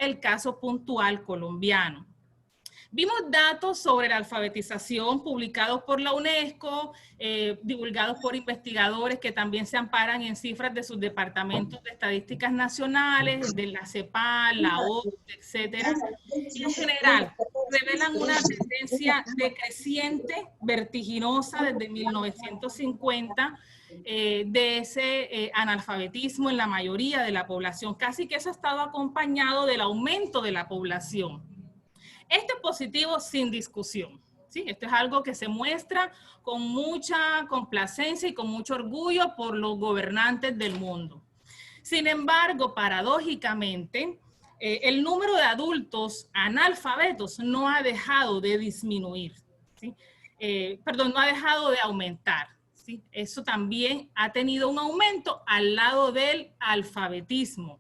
el caso puntual colombiano. Vimos datos sobre la alfabetización publicados por la UNESCO, divulgados por investigadores que también se amparan en cifras de sus departamentos de estadísticas nacionales, de la CEPAL, la OCDE, etcétera. Y en general, revelan una tendencia decreciente, vertiginosa desde 1950, de ese analfabetismo en la mayoría de la población. Casi que eso ha estado acompañado del aumento de la población. Esto es positivo sin discusión, ¿sí? Esto es algo que se muestra con mucha complacencia y con mucho orgullo por los gobernantes del mundo. Sin embargo, paradójicamente, el número de adultos analfabetos no ha dejado de disminuir, ¿sí? No ha dejado de aumentar, ¿sí? Eso también ha tenido un aumento al lado del alfabetismo.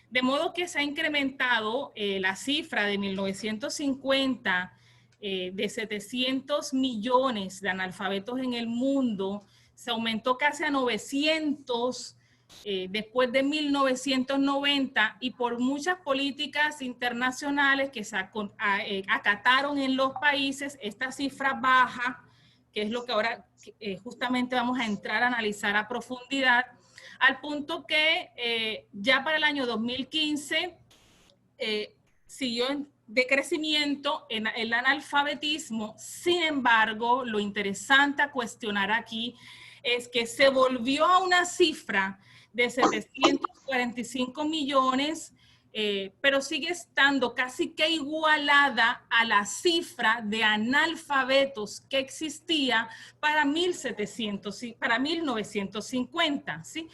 De modo que se ha incrementado la cifra de 1950 de 700 millones de analfabetos en el mundo, se aumentó casi a 900 después de 1990 y por muchas políticas internacionales que se acataron en los países, esta cifra baja, que es lo que ahora justamente vamos a entrar a analizar a profundidad, al punto que ya para el año 2015 siguió en decrecimiento en el analfabetismo. Sin embargo, lo interesante a cuestionar aquí es que se volvió a una cifra de 745 millones, pero sigue estando casi que igualada a la cifra de analfabetos que existía para 1950, ¿sí?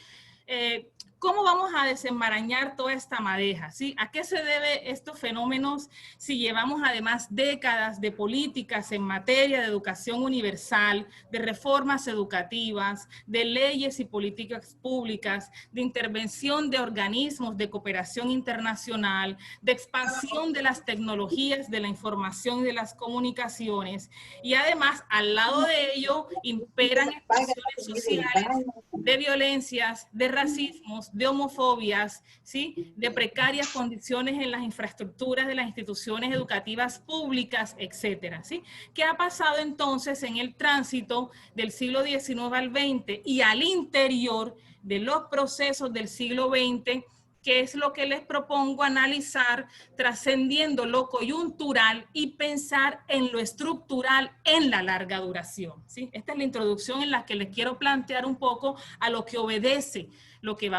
¿Cómo vamos a desenmarañar toda esta madeja? ¿Sí? ¿A qué se debe estos fenómenos si llevamos además décadas de políticas en materia de educación universal, de reformas educativas, de leyes y políticas públicas, de intervención de organismos de cooperación internacional, de expansión de las tecnologías de la información y de las comunicaciones? Y además, al lado de ello, imperan expresiones sociales de violencias, de racismos, de homofobias, ¿sí? De precarias condiciones en las infraestructuras de las instituciones educativas públicas, etcétera, ¿sí? ¿Qué ha pasado entonces en el tránsito del siglo XIX al XX y al interior de los procesos del siglo XX? Que es lo que les propongo analizar, trascendiendo lo coyuntural y pensar en lo estructural en la larga duración, ¿sí? Esta es la introducción en la que les quiero plantear un poco a lo que obedece lo que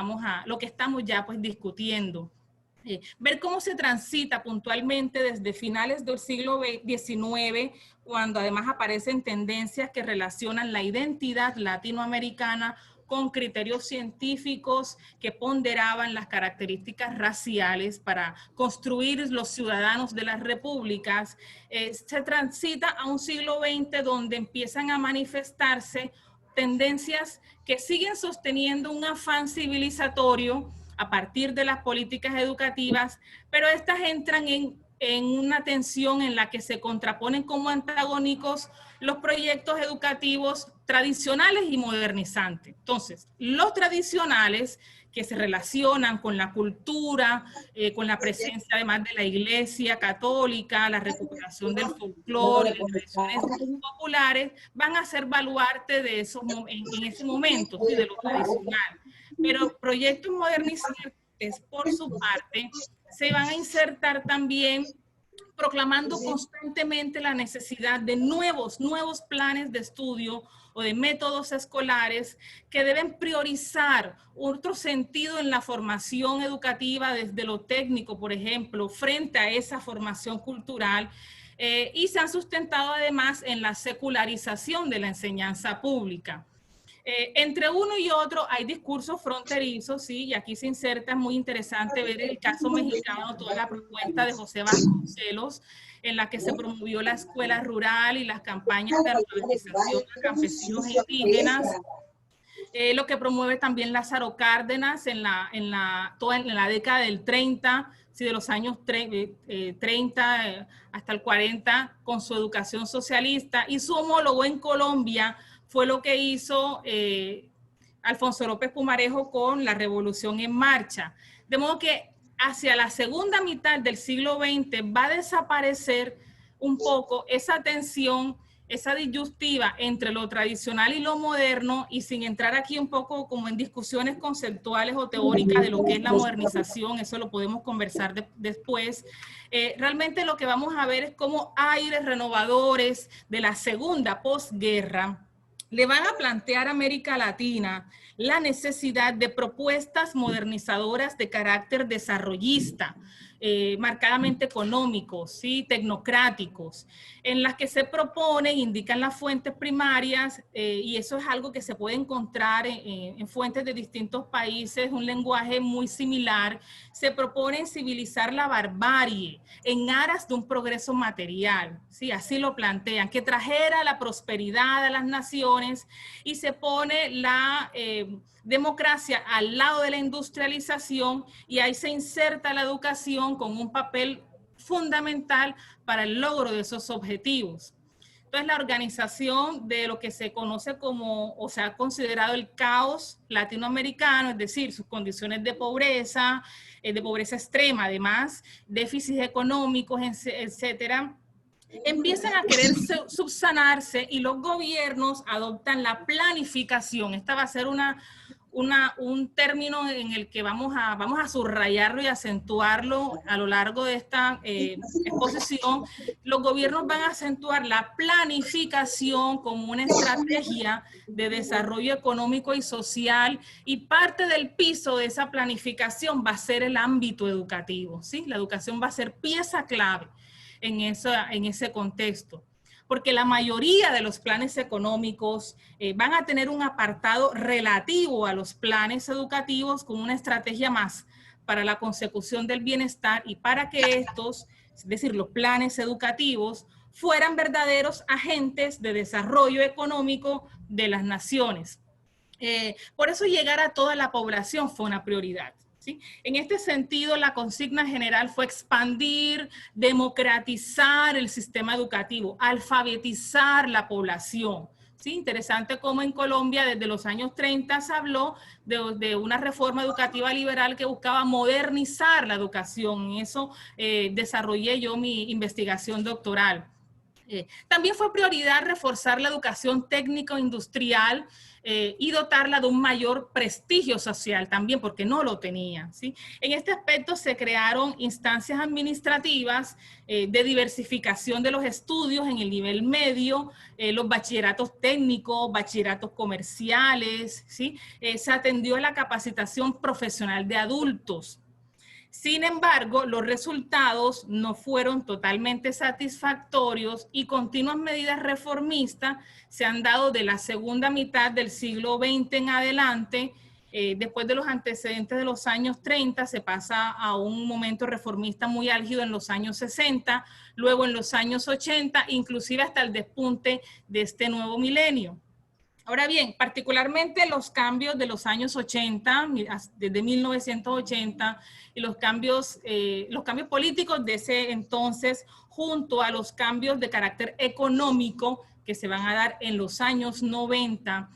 estamos ya pues discutiendo. Ver cómo se transita puntualmente desde finales del siglo XIX, cuando además aparecen tendencias que relacionan la identidad latinoamericana con criterios científicos que ponderaban las características raciales para construir los ciudadanos de las repúblicas. Se transita a un siglo XX donde empiezan a manifestarse tendencias que siguen sosteniendo un afán civilizatorio a partir de las políticas educativas, pero estas entran en una tensión en la que se contraponen como antagónicos los proyectos educativos tradicionales y modernizantes. Entonces, los tradicionales que se relacionan con la cultura, con la presencia además de la Iglesia católica, la recuperación del folclore, de tradiciones populares, van a ser baluarte de esos, en ese momento, ¿sí? De lo tradicional. Pero proyectos modernizantes, por su parte, se van a insertar también proclamando constantemente la necesidad de nuevos planes de estudio o de métodos escolares que deben priorizar otro sentido en la formación educativa desde lo técnico, por ejemplo, frente a esa formación cultural, y se han sustentado además en la secularización de la enseñanza pública. Entre uno y otro hay discursos fronterizos, ¿sí? Y aquí se inserta, es muy interesante ver el caso mexicano, toda la propuesta de José Vasconcelos, en la que se promovió la escuela rural y las campañas de alfabetización de campesinos e indígenas. Lo que promueve también Lázaro Cárdenas en la década del 30, ¿sí? De los años 30 hasta el 40, con su educación socialista, y su homólogo en Colombia fue lo que hizo Alfonso López Pumarejo con la Revolución en Marcha. De modo que hacia la segunda mitad del siglo XX va a desaparecer un poco esa tensión, esa disyuntiva entre lo tradicional y lo moderno, y sin entrar aquí un poco como en discusiones conceptuales o teóricas de lo que es la modernización, eso lo podemos conversar después. Realmente lo que vamos a ver es cómo aires renovadores de la segunda posguerra le van a plantear a América Latina la necesidad de propuestas modernizadoras de carácter desarrollista, marcadamente económicos, ¿sí? Tecnocráticos, en las que se proponen, indican las fuentes primarias, y eso es algo que se puede encontrar en fuentes de distintos países, un lenguaje muy similar. Se propone civilizar la barbarie en aras de un progreso material, ¿sí? Así lo plantean, que trajera la prosperidad a las naciones, y se pone la democracia al lado de la industrialización, y ahí se inserta la educación con un papel fundamental para el logro de esos objetivos. Entonces, la organización de lo que se conoce como, o se ha considerado el caos latinoamericano, es decir, sus condiciones de pobreza extrema, además, déficits económicos, etcétera, empiezan a querer subsanarse, y los gobiernos adoptan la planificación. Esta va a ser un término en el que vamos a subrayarlo y acentuarlo a lo largo de esta exposición. Los gobiernos van a acentuar la planificación como una estrategia de desarrollo económico y social, y parte del piso de esa planificación va a ser el ámbito educativo, ¿sí? La educación va a ser pieza clave en ese contexto, porque la mayoría de los planes económicos van a tener un apartado relativo a los planes educativos, con una estrategia más para la consecución del bienestar, y para que estos, es decir, los planes educativos, fueran verdaderos agentes de desarrollo económico de las naciones. Por eso llegar a toda la población fue una prioridad, ¿sí? En este sentido, la consigna general fue expandir, democratizar el sistema educativo, alfabetizar la población. Sí, interesante cómo en Colombia desde los años 30 se habló de una reforma educativa liberal que buscaba modernizar la educación. En eso desarrollé yo mi investigación doctoral. También fue prioridad reforzar la educación técnico-industrial y dotarla de un mayor prestigio social también, porque no lo tenía, ¿sí? En este aspecto se crearon instancias administrativas de diversificación de los estudios en el nivel medio, los bachilleratos técnicos, bachilleratos comerciales, ¿sí? Se atendió a la capacitación profesional de adultos. Sin embargo, los resultados no fueron totalmente satisfactorios, y continuas medidas reformistas se han dado de la segunda mitad del siglo XX en adelante. Después de los antecedentes de los años 30, se pasa a un momento reformista muy álgido en los años 60, luego en los años 80, inclusive hasta el despunte de este nuevo milenio. Ahora bien, particularmente los cambios de los años 80, desde 1980, y los cambios políticos de ese entonces, junto a los cambios de carácter económico que se van a dar en los años 90,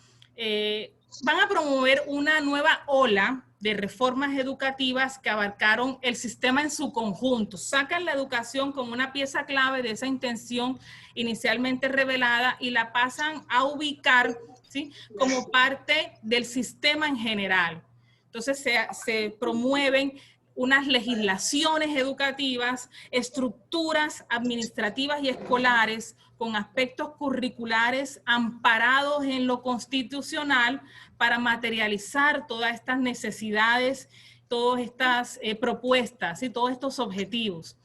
van a promover una nueva ola de reformas educativas que abarcaron el sistema en su conjunto. Sacan la educación como una pieza clave de esa intención inicialmente revelada y la pasan a ubicar, ¿sí?, como parte del sistema en general. Entonces se promueven unas legislaciones educativas, estructuras administrativas y escolares con aspectos curriculares amparados en lo constitucional para materializar todas estas necesidades, todas estas propuestas y todos estos objetivos.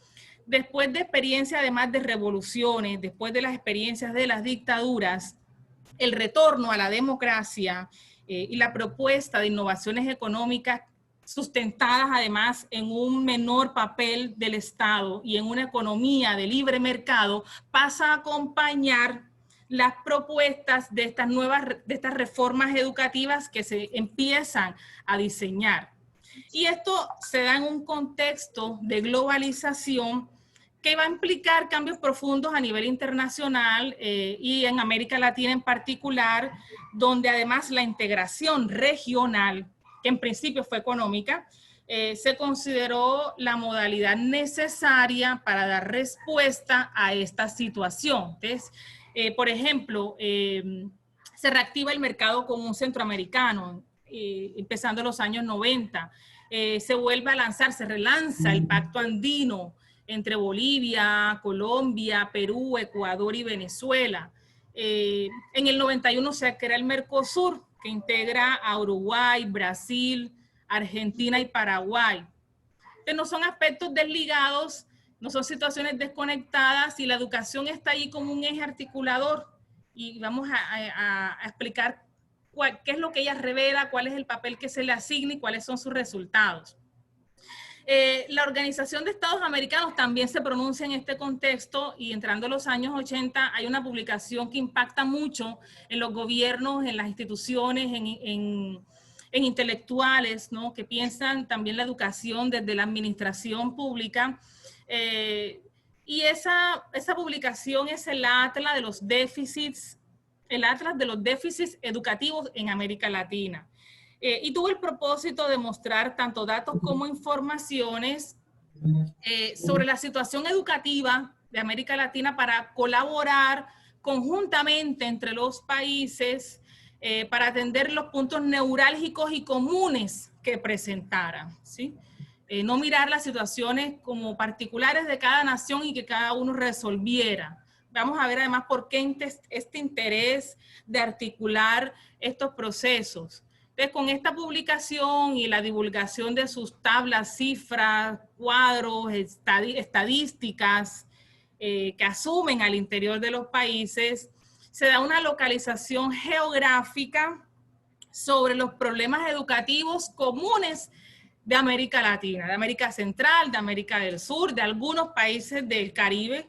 Después de experiencias, además de revoluciones, después de las experiencias de las dictaduras, el retorno a la democracia y la propuesta de innovaciones económicas sustentadas además en un menor papel del Estado y en una economía de libre mercado, pasa a acompañar las propuestas de estas reformas educativas que se empiezan a diseñar. Y esto se da en un contexto de globalización que va a implicar cambios profundos a nivel internacional y en América Latina en particular, donde además la integración regional, que en principio fue económica, se consideró la modalidad necesaria para dar respuesta a esta situación. Entonces, por ejemplo, se reactiva el mercado común centroamericano, empezando los años 90. Se vuelve a lanzar, se relanza el Pacto Andino entre Bolivia, Colombia, Perú, Ecuador y Venezuela. En el 91 se crea el Mercosur, que integra a Uruguay, Brasil, Argentina y Paraguay. Entonces, no son aspectos desligados, no son situaciones desconectadas, y la educación está ahí como un eje articulador. Y vamos a explicar qué es lo que ella revela, cuál es el papel que se le asigna y cuáles son sus resultados. La Organización de Estados Americanos también se pronuncia en este contexto, y entrando en los años 80 hay una publicación que impacta mucho en los gobiernos, en las instituciones, en intelectuales, ¿no?, que piensan también la educación desde la administración pública. Y esa publicación es el Atlas de los déficits, educativos en América Latina. Y tuvo el propósito de mostrar tanto datos como informaciones sobre la situación educativa de América Latina para colaborar conjuntamente entre los países para atender los puntos neurálgicos y comunes que presentaran, ¿sí? No mirar las situaciones como particulares de cada nación y que cada uno resolviera. Vamos a ver además por qué este interés de articular estos procesos. Entonces, con esta publicación y la divulgación de sus tablas, cifras, cuadros, estadísticas que asumen al interior de los países, se da una localización geográfica sobre los problemas educativos comunes de América Latina, de América Central, de América del Sur, de algunos países del Caribe,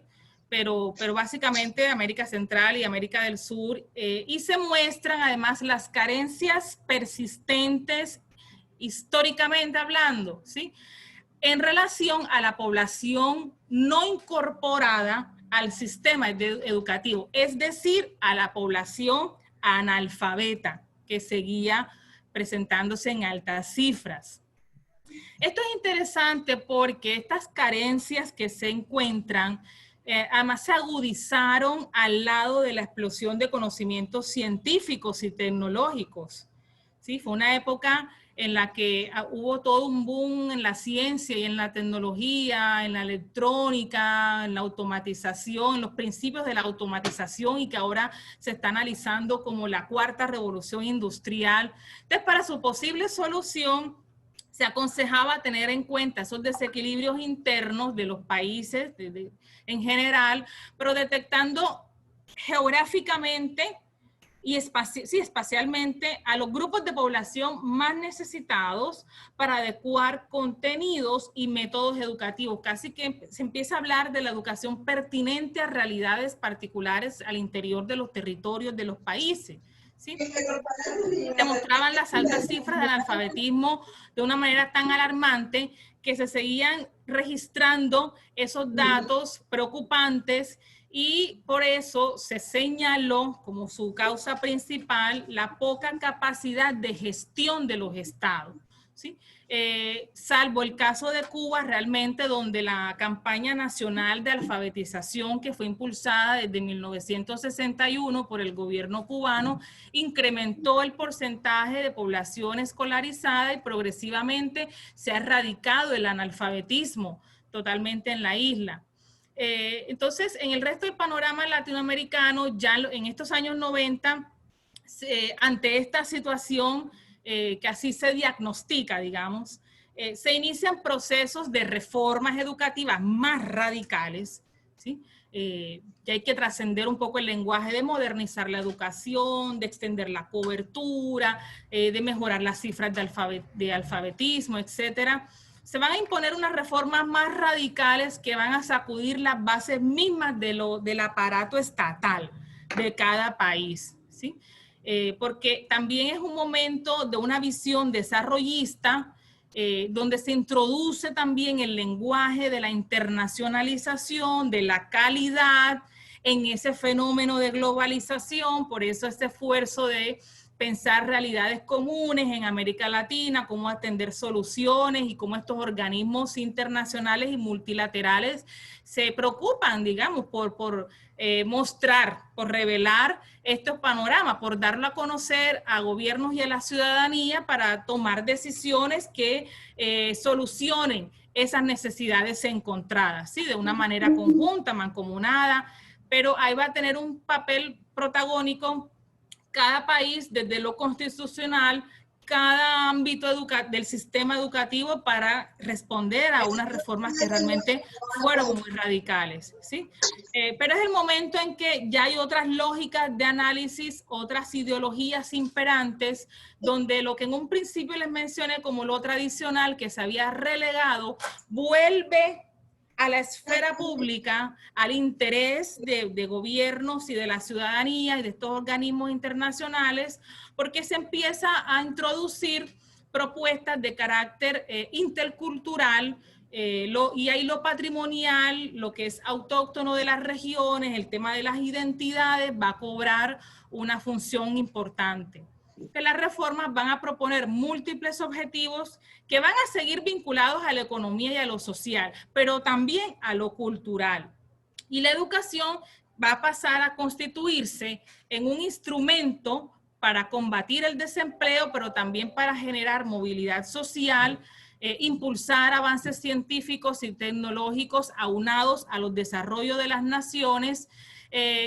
pero básicamente de América Central y América del Sur, y se muestran además las carencias persistentes, históricamente hablando, ¿sí?, en relación a la población no incorporada al sistema educativo, es decir, a la población analfabeta, que seguía presentándose en altas cifras. Esto es interesante porque estas carencias que se encuentran además se agudizaron al lado de la explosión de conocimientos científicos y tecnológicos, ¿sí? Fue una época en la que hubo todo un boom en la ciencia y en la tecnología, en la electrónica, en la automatización, en los principios de la automatización, y que ahora se está analizando como la cuarta revolución industrial. Entonces, para su posible solución, se aconsejaba tener en cuenta esos desequilibrios internos de los países en general, pero detectando geográficamente y espacialmente a los grupos de población más necesitados para adecuar contenidos y métodos educativos. Casi que se empieza a hablar de la educación pertinente a realidades particulares al interior de los territorios de los países, ¿sí? Demostraban las altas cifras de analfabetismo de una manera tan alarmante que se seguían registrando esos datos preocupantes, y por eso se señaló como su causa principal la poca capacidad de gestión de los estados, ¿sí? Salvo el caso de Cuba, realmente, donde la campaña nacional de alfabetización, que fue impulsada desde 1961 por el gobierno cubano, incrementó el porcentaje de población escolarizada y progresivamente se ha erradicado el analfabetismo totalmente en la isla. Entonces, en el resto del panorama latinoamericano, ya en estos años 90, ante esta situación que así se diagnostica, digamos, se inician procesos de reformas educativas más radicales, ¿sí? Y hay que trascender un poco el lenguaje, de modernizar la educación, de extender la cobertura, de mejorar las cifras de alfabetismo, etcétera. Se van a imponer unas reformas más radicales que van a sacudir las bases mismas del aparato estatal de cada país, ¿sí? Porque también es un momento de una visión desarrollista, donde se introduce también el lenguaje de la internacionalización, de la calidad en ese fenómeno de globalización. Por eso este esfuerzo de pensar realidades comunes en América Latina, cómo atender soluciones y cómo estos organismos internacionales y multilaterales se preocupan, digamos, por mostrar, por revelar estos panoramas, por darlo a conocer a gobiernos y a la ciudadanía para tomar decisiones que solucionen esas necesidades encontradas, ¿sí? De una manera conjunta, mancomunada, pero ahí va a tener un papel protagónico cada país desde lo constitucional, cada ámbito del sistema educativo para responder a unas reformas que realmente fueron muy radicales, ¿sí? Pero es el momento en que ya hay otras lógicas de análisis, otras ideologías imperantes, donde lo que en un principio les mencioné como lo tradicional que se había relegado, vuelve a la esfera pública, al interés de gobiernos y de la ciudadanía y de estos organismos internacionales, porque se empieza a introducir propuestas de carácter intercultural, y ahí lo patrimonial, lo que es autóctono de las regiones, el tema de las identidades va a cobrar una función importante. Que las reformas van a proponer múltiples objetivos que van a seguir vinculados a la economía y a lo social, pero también a lo cultural. Y la educación va a pasar a constituirse en un instrumento para combatir el desempleo, pero también para generar movilidad social, impulsar avances científicos y tecnológicos aunados a los desarrollos de las naciones,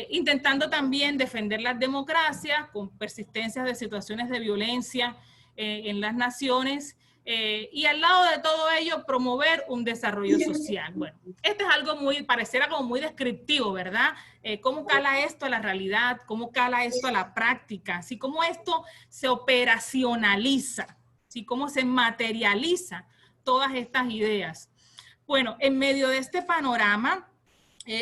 intentando también defender las democracias con persistencias de situaciones de violencia en las naciones, y al lado de todo ello promover un desarrollo social. Bueno, este es algo muy, pareciera como muy descriptivo, ¿verdad? ¿Cómo cala esto a la realidad? ¿Cómo cala esto a la práctica? ¿Sí? ¿Cómo esto se operacionaliza? ¿Sí? ¿Cómo se materializa todas estas ideas? Bueno, en medio de este panorama,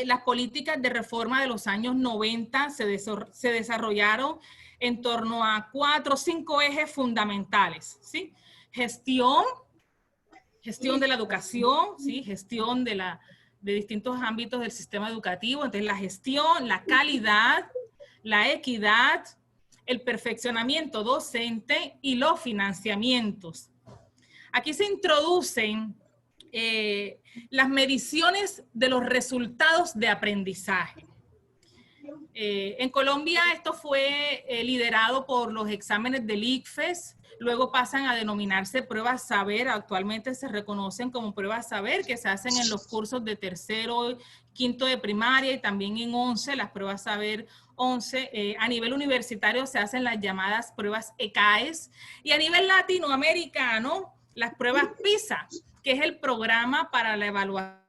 las políticas de reforma de los años 90 se desarrollaron en torno a 4 o 5 ejes fundamentales, ¿sí? Gestión de la educación, ¿sí? Gestión de distintos ámbitos del sistema educativo. Entonces, la gestión, la calidad, la equidad, el perfeccionamiento docente y los financiamientos. Aquí se introducen las mediciones de los resultados de aprendizaje. En Colombia esto fue liderado por los exámenes del ICFES, luego pasan a denominarse pruebas saber, actualmente se reconocen como pruebas saber que se hacen en los cursos de tercero, quinto de primaria y también en 11, las pruebas saber 11. A nivel universitario se hacen las llamadas pruebas ECAES y a nivel latinoamericano las pruebas PISA, que es el programa para la evaluación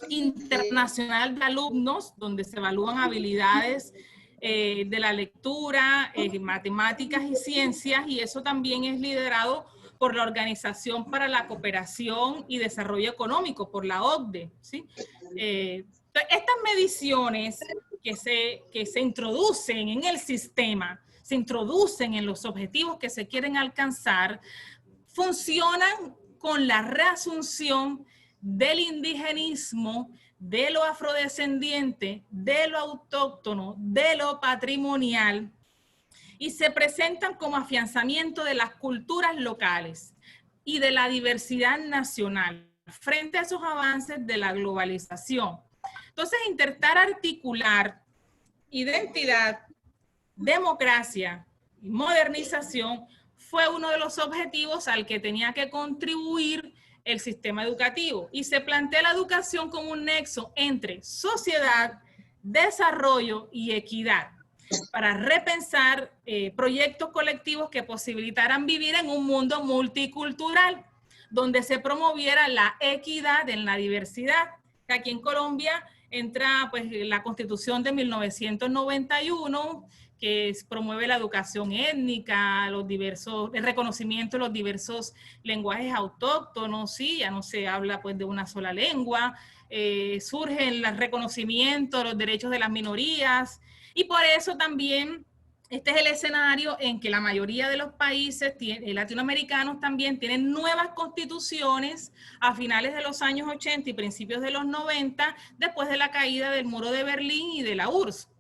internacional de alumnos, donde se evalúan habilidades de la lectura, matemáticas y ciencias, y eso también es liderado por la Organización para la Cooperación y Desarrollo Económico, por la OCDE, ¿sí? Estas mediciones que se introducen en el sistema, se introducen en los objetivos que se quieren alcanzar, funcionan con la reasunción del indigenismo, de lo afrodescendiente, de lo autóctono, de lo patrimonial, y se presentan como afianzamiento de las culturas locales y de la diversidad nacional frente a esos avances de la globalización. Entonces, intentar articular identidad, democracia y modernización fue uno de los objetivos al que tenía que contribuir el sistema educativo, y se plantea la educación como un nexo entre sociedad, desarrollo y equidad para repensar proyectos colectivos que posibilitaran vivir en un mundo multicultural donde se promoviera la equidad en la diversidad. Aquí en Colombia entra pues la Constitución de 1991, que promueve la educación étnica, el reconocimiento de los diversos lenguajes autóctonos, ¿sí? Ya no se habla pues de una sola lengua, surge el reconocimiento de los derechos de las minorías, y por eso también este es el escenario en que la mayoría de los países latinoamericanos también tienen nuevas constituciones a finales de los años 80 y principios de los 90, después de la caída del muro de Berlín y de la URSS.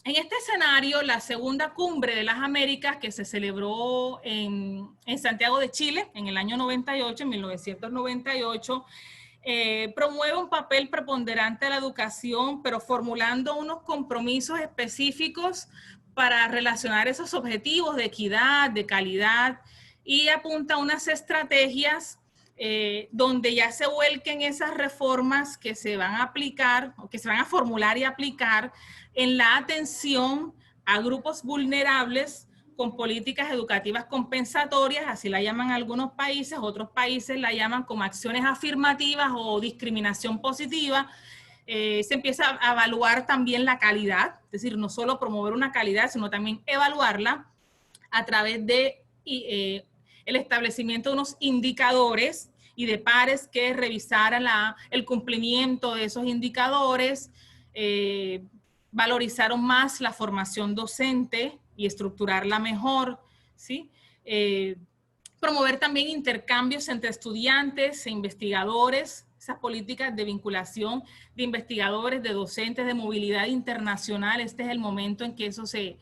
En este escenario, la segunda cumbre de las Américas, que se celebró en Santiago de Chile en el año 98, en 1998, promueve un papel preponderante de la educación, pero formulando unos compromisos específicos para relacionar esos objetivos de equidad, de calidad, y apunta a unas estrategias donde ya se vuelquen esas reformas que se van a aplicar o que se van a formular y aplicar en la atención a grupos vulnerables con políticas educativas compensatorias, así la llaman algunos países, otros países la llaman como acciones afirmativas o discriminación positiva. Se empieza a evaluar también la calidad, es decir, no solo promover una calidad, sino también evaluarla a través de el establecimiento de unos indicadores y de pares que revisaran el cumplimiento de esos indicadores, valorizaron más la formación docente y estructurarla mejor, ¿sí? Promover también intercambios entre estudiantes e investigadores, esas políticas de vinculación de investigadores, de docentes, de movilidad internacional. Este es el momento en que eso se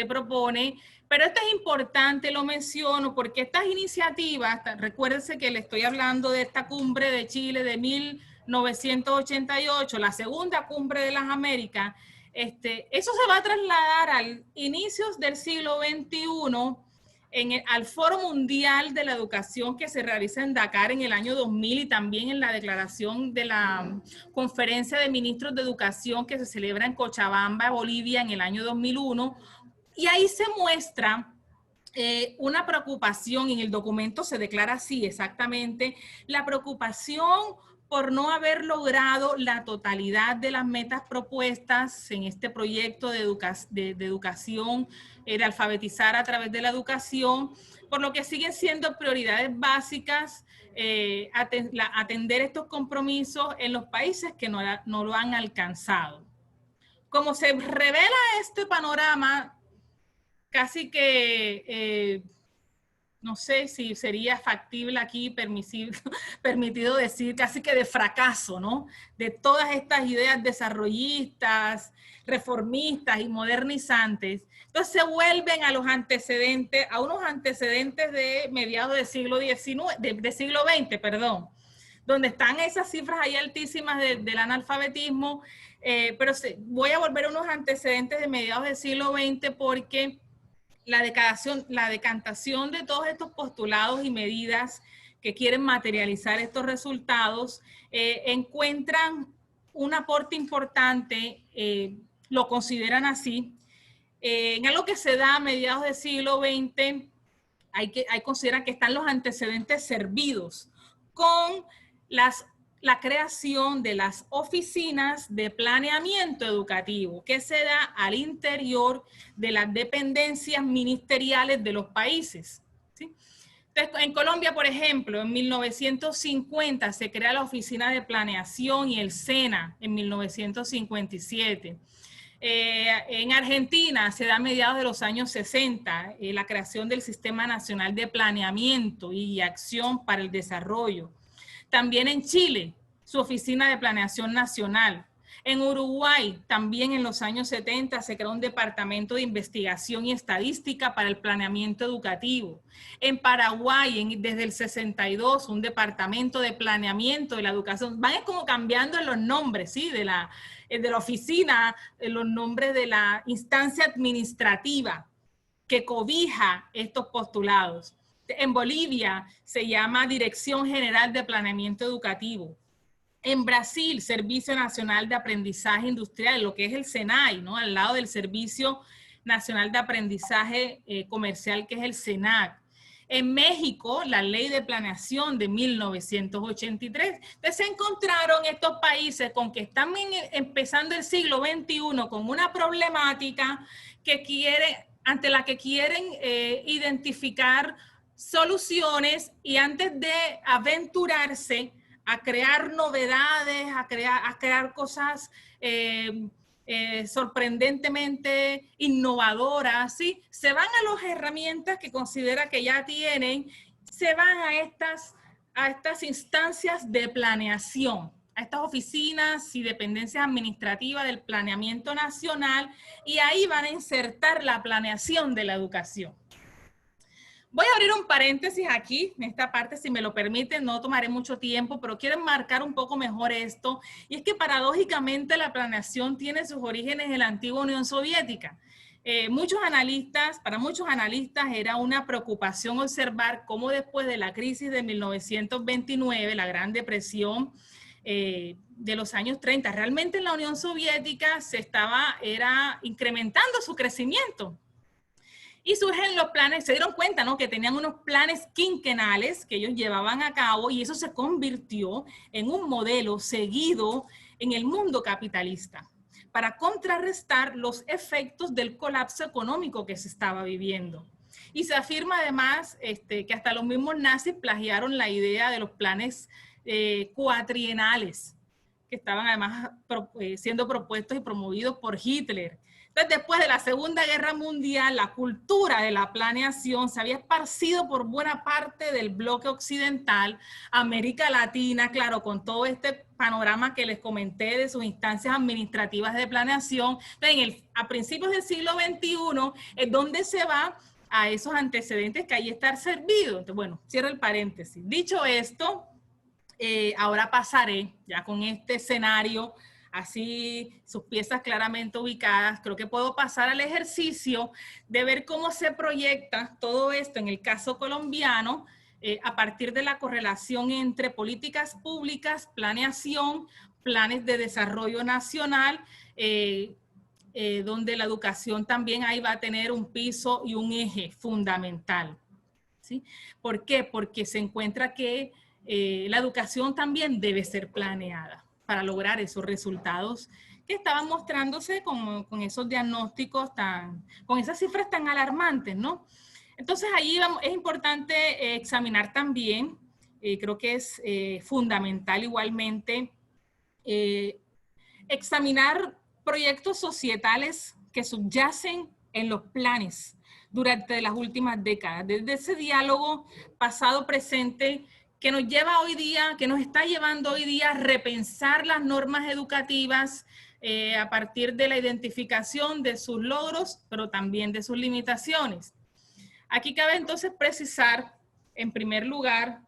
propone. Pero esto es importante, lo menciono, porque estas iniciativas, recuérdense que le estoy hablando de esta cumbre de Chile de 1988, la segunda cumbre de las Américas. Eso se va a trasladar al inicios del siglo XXI, al Foro Mundial de la Educación que se realiza en Dakar en el año 2000 y también en la declaración de la Conferencia de Ministros de Educación que se celebra en Cochabamba, Bolivia, en el año 2001. Y ahí se muestra una preocupación, en el documento se declara así exactamente, la preocupación por no haber logrado la totalidad de las metas propuestas en este proyecto de educación, de alfabetizar a través de la educación, por lo que siguen siendo prioridades básicas atender estos compromisos en los países que no lo han alcanzado. Como se revela este panorama, casi que no sé si sería factible aquí, permitido decir casi que de fracaso, ¿no? De todas estas ideas desarrollistas, reformistas y modernizantes. Entonces se vuelven a unos antecedentes de mediados del siglo XX, perdón, donde están esas cifras ahí altísimas del analfabetismo, pero voy a volver a unos antecedentes de mediados del siglo XX porque la decantación de todos estos postulados y medidas que quieren materializar estos resultados encuentran un aporte importante, lo consideran así, en algo que se da a mediados del siglo XX, consideran que están los antecedentes servidos con la creación de las oficinas de planeamiento educativo que se da al interior de las dependencias ministeriales de los países, ¿sí? Entonces, en Colombia, por ejemplo, en 1950 se crea la Oficina de Planeación y el SENA en 1957. En Argentina se da a mediados de los años 60 la creación del Sistema Nacional de Planeamiento y Acción para el Desarrollo. También en Chile, su Oficina de Planeación Nacional. En Uruguay, también en los años 70, se creó un Departamento de Investigación y Estadística para el Planeamiento Educativo. En Paraguay, desde el 62, un Departamento de Planeamiento de la Educación. Van como cambiando los nombres, ¿sí? De la oficina, los nombres de la instancia administrativa que cobija estos postulados. En Bolivia se llama Dirección General de Planeamiento Educativo. En Brasil, Servicio Nacional de Aprendizaje Industrial, lo que es el SENAI, ¿no? Al lado del Servicio Nacional de Aprendizaje Comercial, que es el SENAC. En México, la Ley de Planeación de 1983. Entonces se encontraron estos países con que están empezando el siglo XXI con una problemática ante la que quieren identificar soluciones, y antes de aventurarse a crear novedades, a crear cosas sorprendentemente innovadoras, ¿sí? Se van a las herramientas que considera que ya tienen, se van a estas instancias de planeación, a estas oficinas y dependencias administrativas del planeamiento nacional, y ahí van a insertar la planeación de la educación. Voy a abrir un paréntesis aquí, en esta parte, si me lo permiten, no tomaré mucho tiempo, pero quiero enmarcar un poco mejor esto, y es que paradójicamente la planeación tiene sus orígenes en la antigua Unión Soviética. Para muchos analistas era una preocupación observar cómo después de la crisis de 1929, la Gran Depresión de los años 30, realmente en la Unión Soviética era incrementando su crecimiento. Y surgen los planes, se dieron cuenta, ¿no?, que tenían unos planes quinquenales que ellos llevaban a cabo, y eso se convirtió en un modelo seguido en el mundo capitalista para contrarrestar los efectos del colapso económico que se estaba viviendo. Y se afirma además que hasta los mismos nazis plagiaron la idea de los planes cuatrienales que estaban además siendo propuestos y promovidos por Hitler. Entonces, después de la Segunda Guerra Mundial, la cultura de la planeación se había esparcido por buena parte del bloque occidental, América Latina, claro, con todo este panorama que les comenté de sus instancias administrativas de planeación. Entonces, a principios del siglo XXI es donde se va a esos antecedentes que ahí están servidos. Entonces, bueno, cierro el paréntesis. Dicho esto, ahora pasaré ya con este escenario, así sus piezas claramente ubicadas, creo que puedo pasar al ejercicio de ver cómo se proyecta todo esto en el caso colombiano a partir de la correlación entre políticas públicas, planeación, planes de desarrollo nacional, donde la educación también ahí va a tener un piso y un eje fundamental, ¿sí? ¿Por qué? Porque se encuentra que la educación también debe ser planeada para lograr esos resultados que estaban mostrándose con esos diagnósticos con esas cifras tan alarmantes, ¿no? Entonces ahí es importante examinar también, creo que es fundamental igualmente, examinar proyectos societales que subyacen en los planes durante las últimas décadas, desde ese diálogo pasado-presente que nos lleva hoy día, que nos está llevando hoy día a repensar las normas educativas a partir de la identificación de sus logros, pero también de sus limitaciones. Aquí cabe entonces precisar, en primer lugar,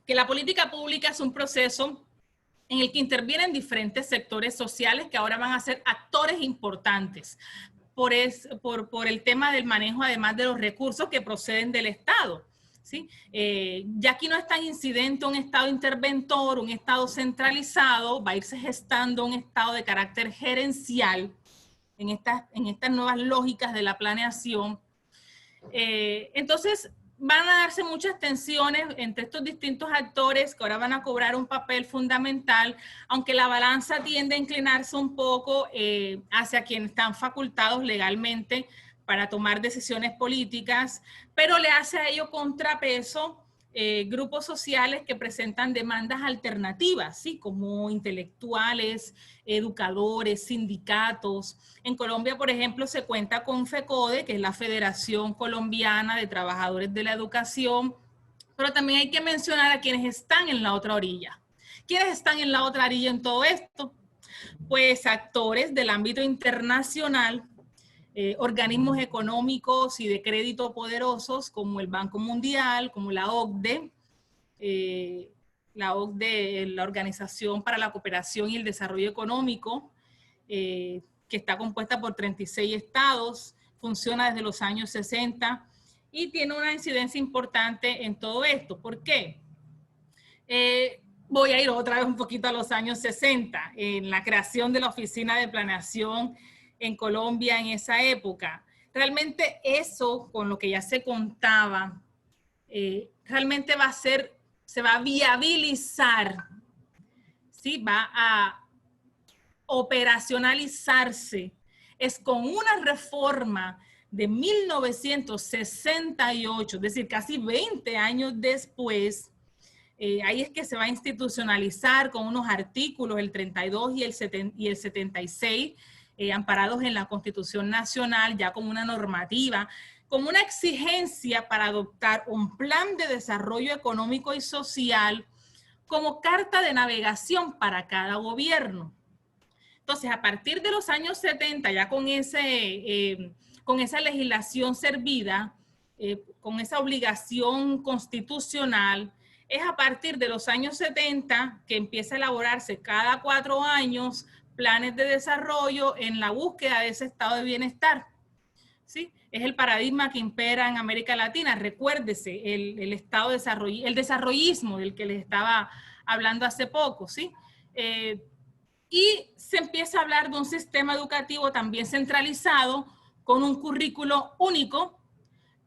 que la política pública es un proceso en el que intervienen diferentes sectores sociales que ahora van a ser actores importantes por el tema del manejo, además de los recursos que proceden del Estado, ¿sí? Ya aquí no es tan incidente un Estado interventor, un Estado centralizado, va a irse gestando un Estado de carácter gerencial en estas nuevas lógicas de la planeación. Entonces, van a darse muchas tensiones entre estos distintos actores que ahora van a cobrar un papel fundamental, aunque la balanza tiende a inclinarse un poco hacia quienes están facultados legalmente para tomar decisiones políticas, pero le hace a ello contrapeso grupos sociales que presentan demandas alternativas, ¿sí? Como intelectuales, educadores, sindicatos. En Colombia, por ejemplo, se cuenta con FECODE, que es la Federación Colombiana de Trabajadores de la Educación, pero también hay que mencionar a quienes están en la otra orilla. ¿Quiénes están en la otra orilla en todo esto? Pues actores del ámbito internacional, organismos económicos y de crédito poderosos como el Banco Mundial, como la OCDE, la Organización para la Cooperación y el Desarrollo Económico, que está compuesta por 36 estados, funciona desde los años 60 y tiene una incidencia importante en todo esto. ¿Por qué? Voy a ir otra vez un poquito a los años 60, en la creación de la Oficina de Planeación en Colombia en esa época. Realmente eso, con lo que ya se contaba, realmente se va a viabilizar, ¿sí? Va a operacionalizarse, es con una reforma de 1968, es decir, casi 20 años después. Ahí es que se va a institucionalizar con unos artículos, el 32 y el 76, amparados en la Constitución Nacional, ya como una normativa como una exigencia para adoptar un plan de desarrollo económico y social como carta de navegación para cada gobierno. Entonces, a partir de los años 70, ya con esa legislación servida, con esa obligación constitucional, es a partir de los años 70 que empieza a elaborarse cada 4 años planes de desarrollo en la búsqueda de ese estado de bienestar. ¿Sí? Es el paradigma que impera en América Latina. Recuérdese el estado de el desarrollismo del que les estaba hablando hace poco, ¿sí? Y se empieza a hablar de un sistema educativo también centralizado con un currículo único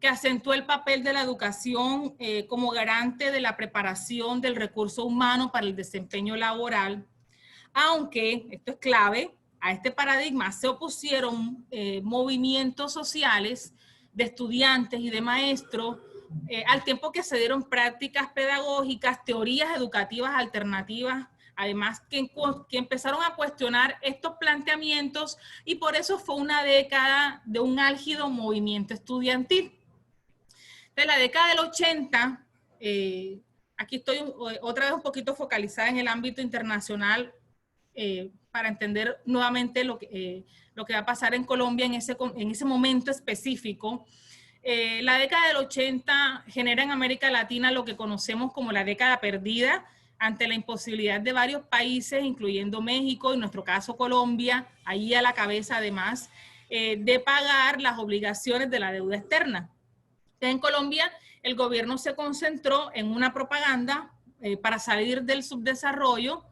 que acentúa el papel de la educación como garante de la preparación del recurso humano para el desempeño laboral, aunque, esto es clave, a este paradigma se opusieron movimientos sociales de estudiantes y de maestros, al tiempo que se dieron prácticas pedagógicas, teorías educativas alternativas, además que empezaron a cuestionar estos planteamientos, y por eso fue una década de un álgido movimiento estudiantil. De la década del 80, aquí estoy otra vez un poquito focalizada en el ámbito internacional, para entender nuevamente lo que va a pasar en Colombia en ese momento específico. La década del 80 genera en América Latina lo que conocemos como la década perdida, ante la imposibilidad de varios países, incluyendo México, en nuestro caso Colombia, ahí a la cabeza además, de pagar las obligaciones de la deuda externa. En Colombia, el gobierno se concentró en una propaganda para salir del subdesarrollo.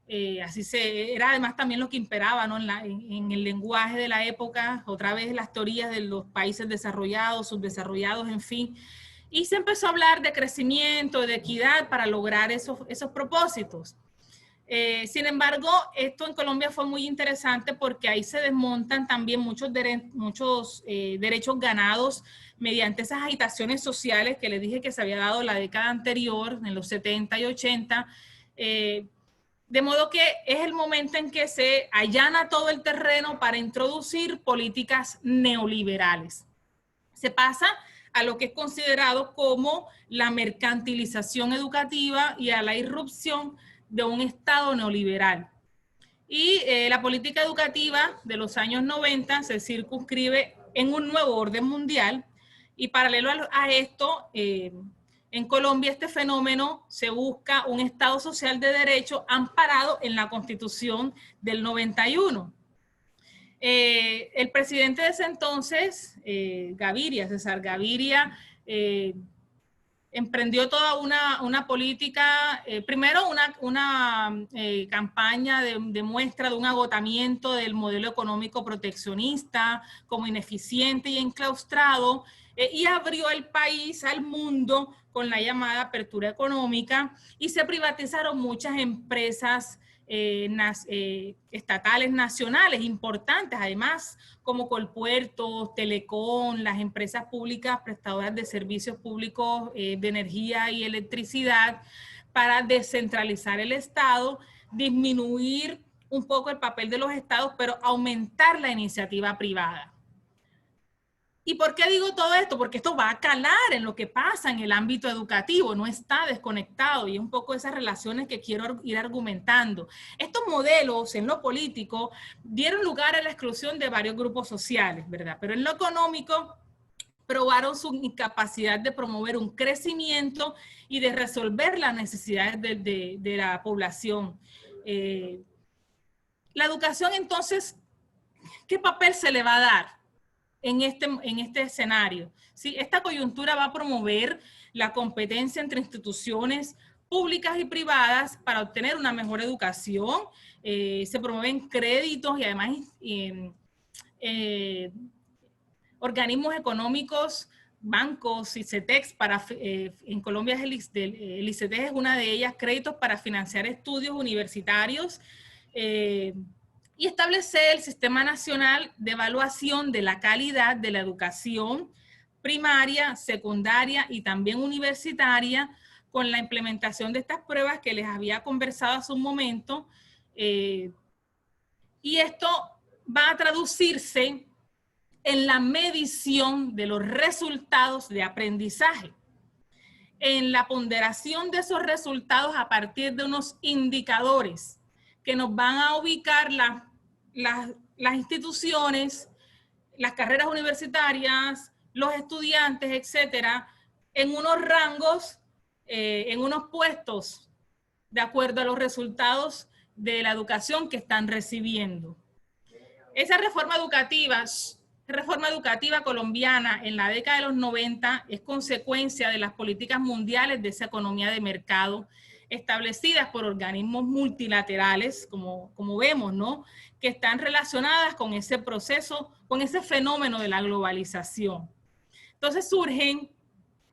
Era además también lo que imperaba, ¿no? en el lenguaje de la época, otra vez las teorías de los países desarrollados, subdesarrollados, en fin. Y se empezó a hablar de crecimiento, de equidad para lograr esos propósitos. Sin embargo, esto en Colombia fue muy interesante porque ahí se desmontan también muchos derechos ganados mediante esas agitaciones sociales que les dije que se había dado la década anterior, en los 70 y 80, de modo que es el momento en que se allana todo el terreno para introducir políticas neoliberales. Se pasa a lo que es considerado como la mercantilización educativa y a la irrupción de un Estado neoliberal. Y la política educativa de los años 90 se circunscribe en un nuevo orden mundial, y paralelo a esto, en Colombia este fenómeno se busca un Estado social de derecho amparado en la Constitución del 91. El presidente de ese entonces, Gaviria, César Gaviria, emprendió toda una política, primero una campaña de muestra de un agotamiento del modelo económico proteccionista como ineficiente y enclaustrado, y abrió el país al mundo con la llamada apertura económica, y se privatizaron muchas empresas estatales nacionales importantes, además, como Colpuertos, Telecom, las empresas públicas prestadoras de servicios públicos de energía y electricidad, para descentralizar el Estado, disminuir un poco el papel de los estados, pero aumentar la iniciativa privada. ¿Y por qué digo todo esto? Porque esto va a calar en lo que pasa en el ámbito educativo, no está desconectado, y es un poco esas relaciones que quiero ir argumentando. Estos modelos en lo político dieron lugar a la exclusión de varios grupos sociales, ¿verdad? Pero en lo económico probaron su incapacidad de promover un crecimiento y de resolver las necesidades de la población. La educación, entonces, ¿qué papel se le va a dar en este escenario? ¿Sí? Esta coyuntura va a promover la competencia entre instituciones públicas y privadas para obtener una mejor educación. Se promueven créditos y además organismos económicos, bancos y CETEX, en Colombia el ICETEX es una de ellas, créditos para financiar estudios universitarios, y establecer el Sistema Nacional de Evaluación de la Calidad de la Educación primaria, secundaria y también universitaria, con la implementación de estas pruebas que les había conversado hace un momento, y esto va a traducirse en la medición de los resultados de aprendizaje, en la ponderación de esos resultados a partir de unos indicadores que nos van a ubicar las instituciones, las carreras universitarias, los estudiantes, etcétera, en unos rangos, en unos puestos, de acuerdo a los resultados de la educación que están recibiendo. Esa reforma educativa colombiana en la década de los 90 es consecuencia de las políticas mundiales de esa economía de mercado establecidas por organismos multilaterales, como vemos, ¿no? Que están relacionadas con ese proceso, con ese fenómeno de la globalización. Entonces surgen,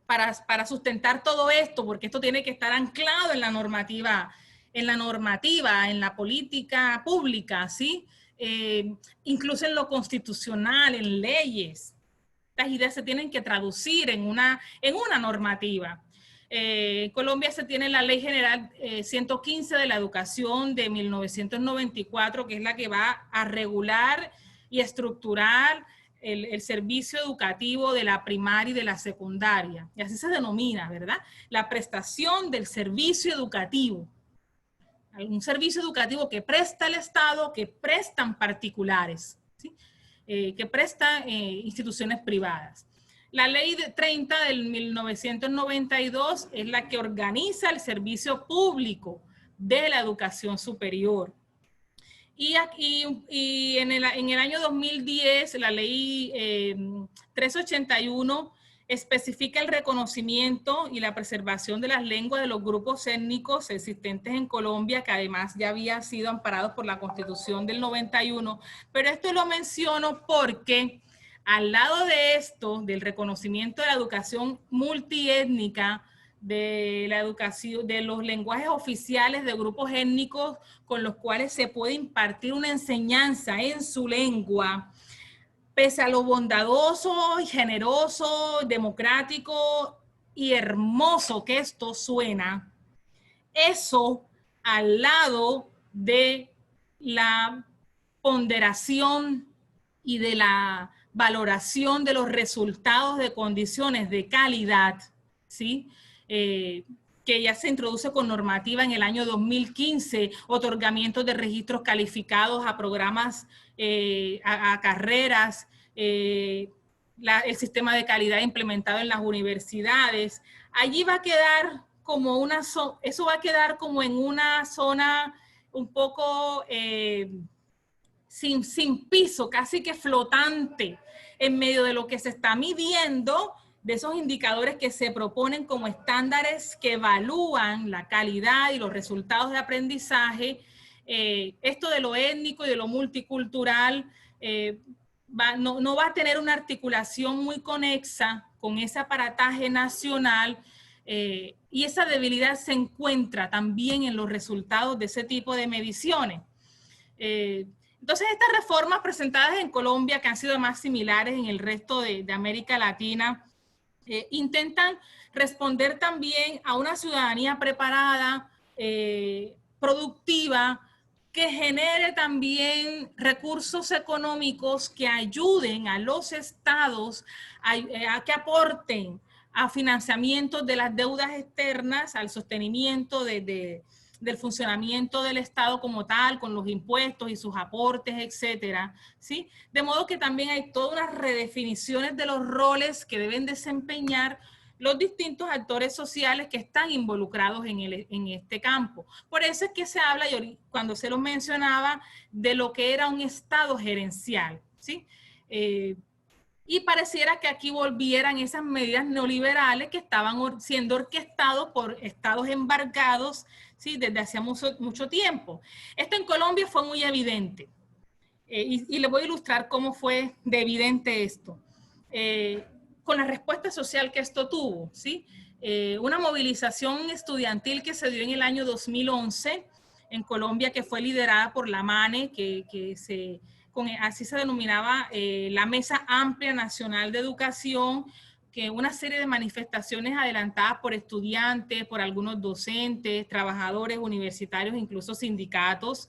para sustentar todo esto, porque esto tiene que estar anclado en la normativa, en la política pública, ¿sí? Incluso en lo constitucional, en leyes. Estas ideas se tienen que traducir en una normativa. En Colombia se tiene la Ley General 115 de la Educación de 1994, que es la que va a regular y estructurar el servicio educativo de la primaria y de la secundaria. Y así se denomina, ¿verdad? La prestación del servicio educativo. Un servicio educativo que presta el Estado, que prestan particulares, ¿sí? Que prestan instituciones privadas. La ley 30 del 1992 es la que organiza el servicio público de la educación superior. Y en el año 2010, la ley 381 especifica el reconocimiento y la preservación de las lenguas de los grupos étnicos existentes en Colombia, que además ya había sido amparados por la Constitución del 91. Pero esto lo menciono porque al lado de esto, del reconocimiento de la educación multiétnica, de la educación, de los lenguajes oficiales de grupos étnicos con los cuales se puede impartir una enseñanza en su lengua, pese a lo bondadoso y generoso, democrático y hermoso que esto suena, eso al lado de la ponderación y de la valoración de los resultados de condiciones de calidad, ¿sí? Que ya se introduce con normativa en el año 2015, otorgamientos de registros calificados a programas, a carreras, el sistema de calidad implementado en las universidades. Allí va a quedar como eso va a quedar como en una zona un poco sin piso, casi que flotante, en medio de lo que se está midiendo, de esos indicadores que se proponen como estándares que evalúan la calidad y los resultados de aprendizaje. Esto de lo étnico y de lo multicultural no va a tener una articulación muy conexa con ese aparataje nacional, y esa debilidad se encuentra también en los resultados de ese tipo de mediciones. Entonces, estas reformas presentadas en Colombia, que han sido más similares en el resto de América Latina, intentan responder también a una ciudadanía preparada, productiva, que genere también recursos económicos que ayuden a los estados a que aporten a financiamiento de las deudas externas, al sostenimiento del funcionamiento del Estado como tal, con los impuestos y sus aportes, etcétera, ¿sí? De modo que también hay todas unas redefiniciones de los roles que deben desempeñar los distintos actores sociales que están involucrados en este campo. Por eso es que se habla, cuando se lo mencionaba, de lo que era un Estado gerencial, ¿sí? Y pareciera que aquí volvieran esas medidas neoliberales que estaban siendo orquestados por estados embargados, ¿sí? Desde hacía mucho tiempo. Esto en Colombia fue muy evidente. Y les voy a ilustrar cómo fue de evidente esto. Con la respuesta social que esto tuvo, ¿sí? Una movilización estudiantil que se dio en el año 2011 en Colombia, que fue liderada por la MANE, así se denominaba la Mesa Amplia Nacional de Educación, que una serie de manifestaciones adelantadas por estudiantes, por algunos docentes, trabajadores universitarios, incluso sindicatos,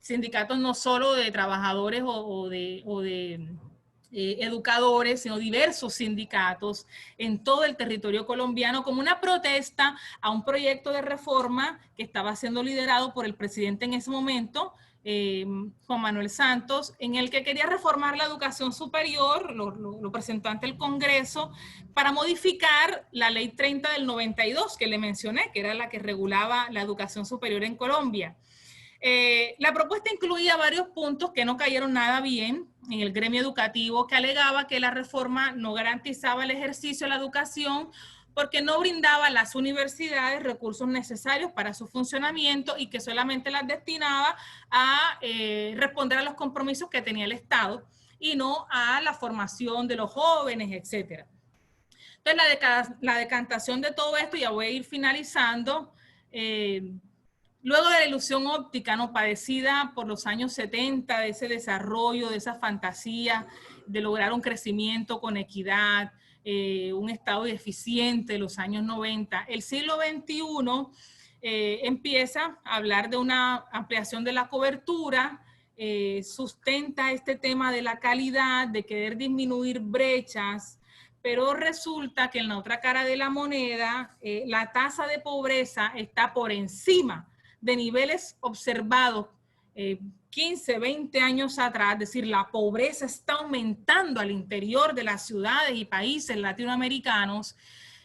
sindicatos no solo de trabajadores o de educadores, sino diversos sindicatos en todo el territorio colombiano como una protesta a un proyecto de reforma que estaba siendo liderado por el presidente en ese momento, Juan Manuel Santos, en el que quería reformar la educación superior, lo presentó ante el Congreso, para modificar la ley 30 del 92 que le mencioné, que era la que regulaba la educación superior en Colombia. La propuesta incluía varios puntos que no cayeron nada bien en el gremio educativo, que alegaba que la reforma no garantizaba el ejercicio de la educación porque no brindaba a las universidades recursos necesarios para su funcionamiento y que solamente las destinaba a responder a los compromisos que tenía el Estado y no a la formación de los jóvenes, etc. Entonces, la decantación de todo esto, ya voy a ir finalizando, luego de la ilusión óptica, ¿no?, padecida por los años 70, de ese desarrollo, de esa fantasía de lograr un crecimiento con equidad, un Estado eficiente de los años 90, el siglo XXI empieza a hablar de una ampliación de la cobertura, sustenta este tema de la calidad, de querer disminuir brechas, pero resulta que en la otra cara de la moneda, la tasa de pobreza está por encima de niveles observados 15, 20 años atrás, es decir, la pobreza está aumentando al interior de las ciudades y países latinoamericanos.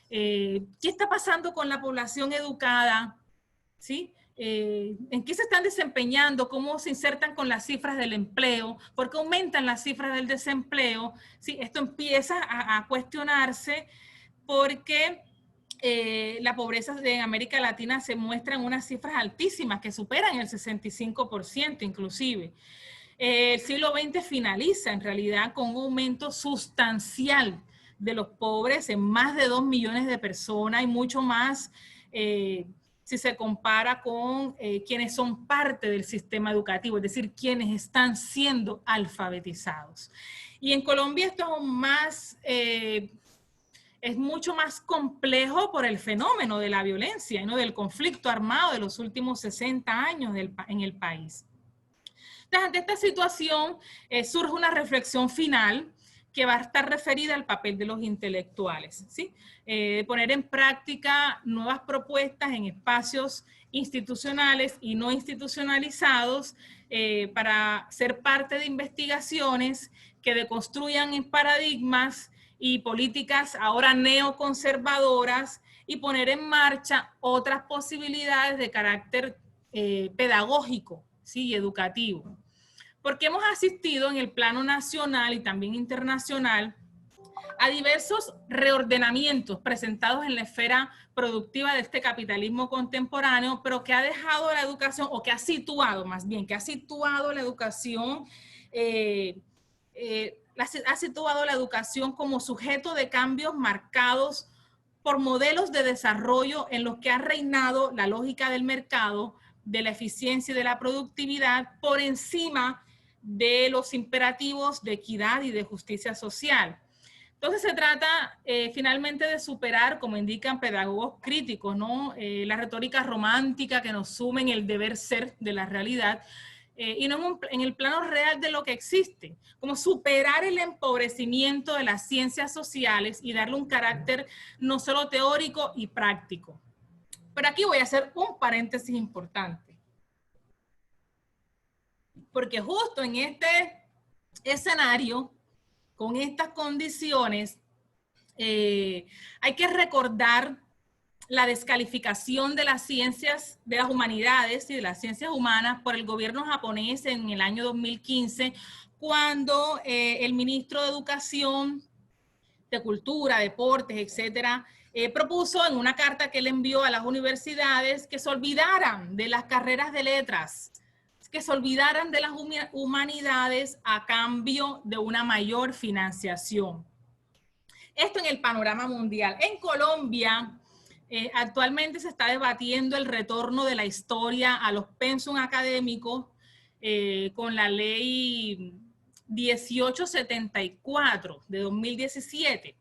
¿Qué está pasando con la población educada? ¿Sí? ¿En qué se están desempeñando? ¿Cómo se insertan con las cifras del empleo? ¿Por qué aumentan las cifras del desempleo? ¿Sí? Esto empieza a cuestionarse porque la pobreza de América Latina se muestra en unas cifras altísimas que superan el 65% inclusive. El siglo XX finaliza en realidad con un aumento sustancial de los pobres en más de 2 millones de personas y mucho más si se compara con quienes son parte del sistema educativo, es decir, quienes están siendo alfabetizados. Y en Colombia esto es aún más... es mucho más complejo por el fenómeno de la violencia, ¿no?, del conflicto armado de los últimos 60 años en el país. Entonces, ante esta situación surge una reflexión final que va a estar referida al papel de los intelectuales, ¿sí? Poner en práctica nuevas propuestas en espacios institucionales y no institucionalizados para ser parte de investigaciones que deconstruyan paradigmas y políticas ahora neoconservadoras y poner en marcha otras posibilidades de carácter pedagógico, ¿sí?, y educativo. Porque hemos asistido en el plano nacional y también internacional a diversos reordenamientos presentados en la esfera productiva de este capitalismo contemporáneo, pero que ha dejado la educación, o que ha situado más bien, que ha situado la educación ha situado la educación como sujeto de cambios marcados por modelos de desarrollo en los que ha reinado la lógica del mercado, de la eficiencia y de la productividad por encima de los imperativos de equidad y de justicia social. Entonces se trata finalmente de superar, como indican pedagogos críticos, ¿no?, la retórica romántica que nos sume en el deber ser de la realidad, y no en el plano real de lo que existe, como superar el empobrecimiento de las ciencias sociales y darle un carácter no solo teórico y práctico. Pero aquí voy a hacer un paréntesis importante, porque justo en este escenario, con estas condiciones, hay que recordar la descalificación de las ciencias, de las humanidades y de las ciencias humanas por el gobierno japonés en el año 2015, cuando el ministro de Educación, de Cultura, Deportes, etcétera, propuso en una carta que él envió a las universidades que se olvidaran de las carreras de letras, que se olvidaran de las humanidades a cambio de una mayor financiación. Esto en el panorama mundial. En Colombia, actualmente se está debatiendo el retorno de la historia a los pensum académicos con la ley 1874 de 2017,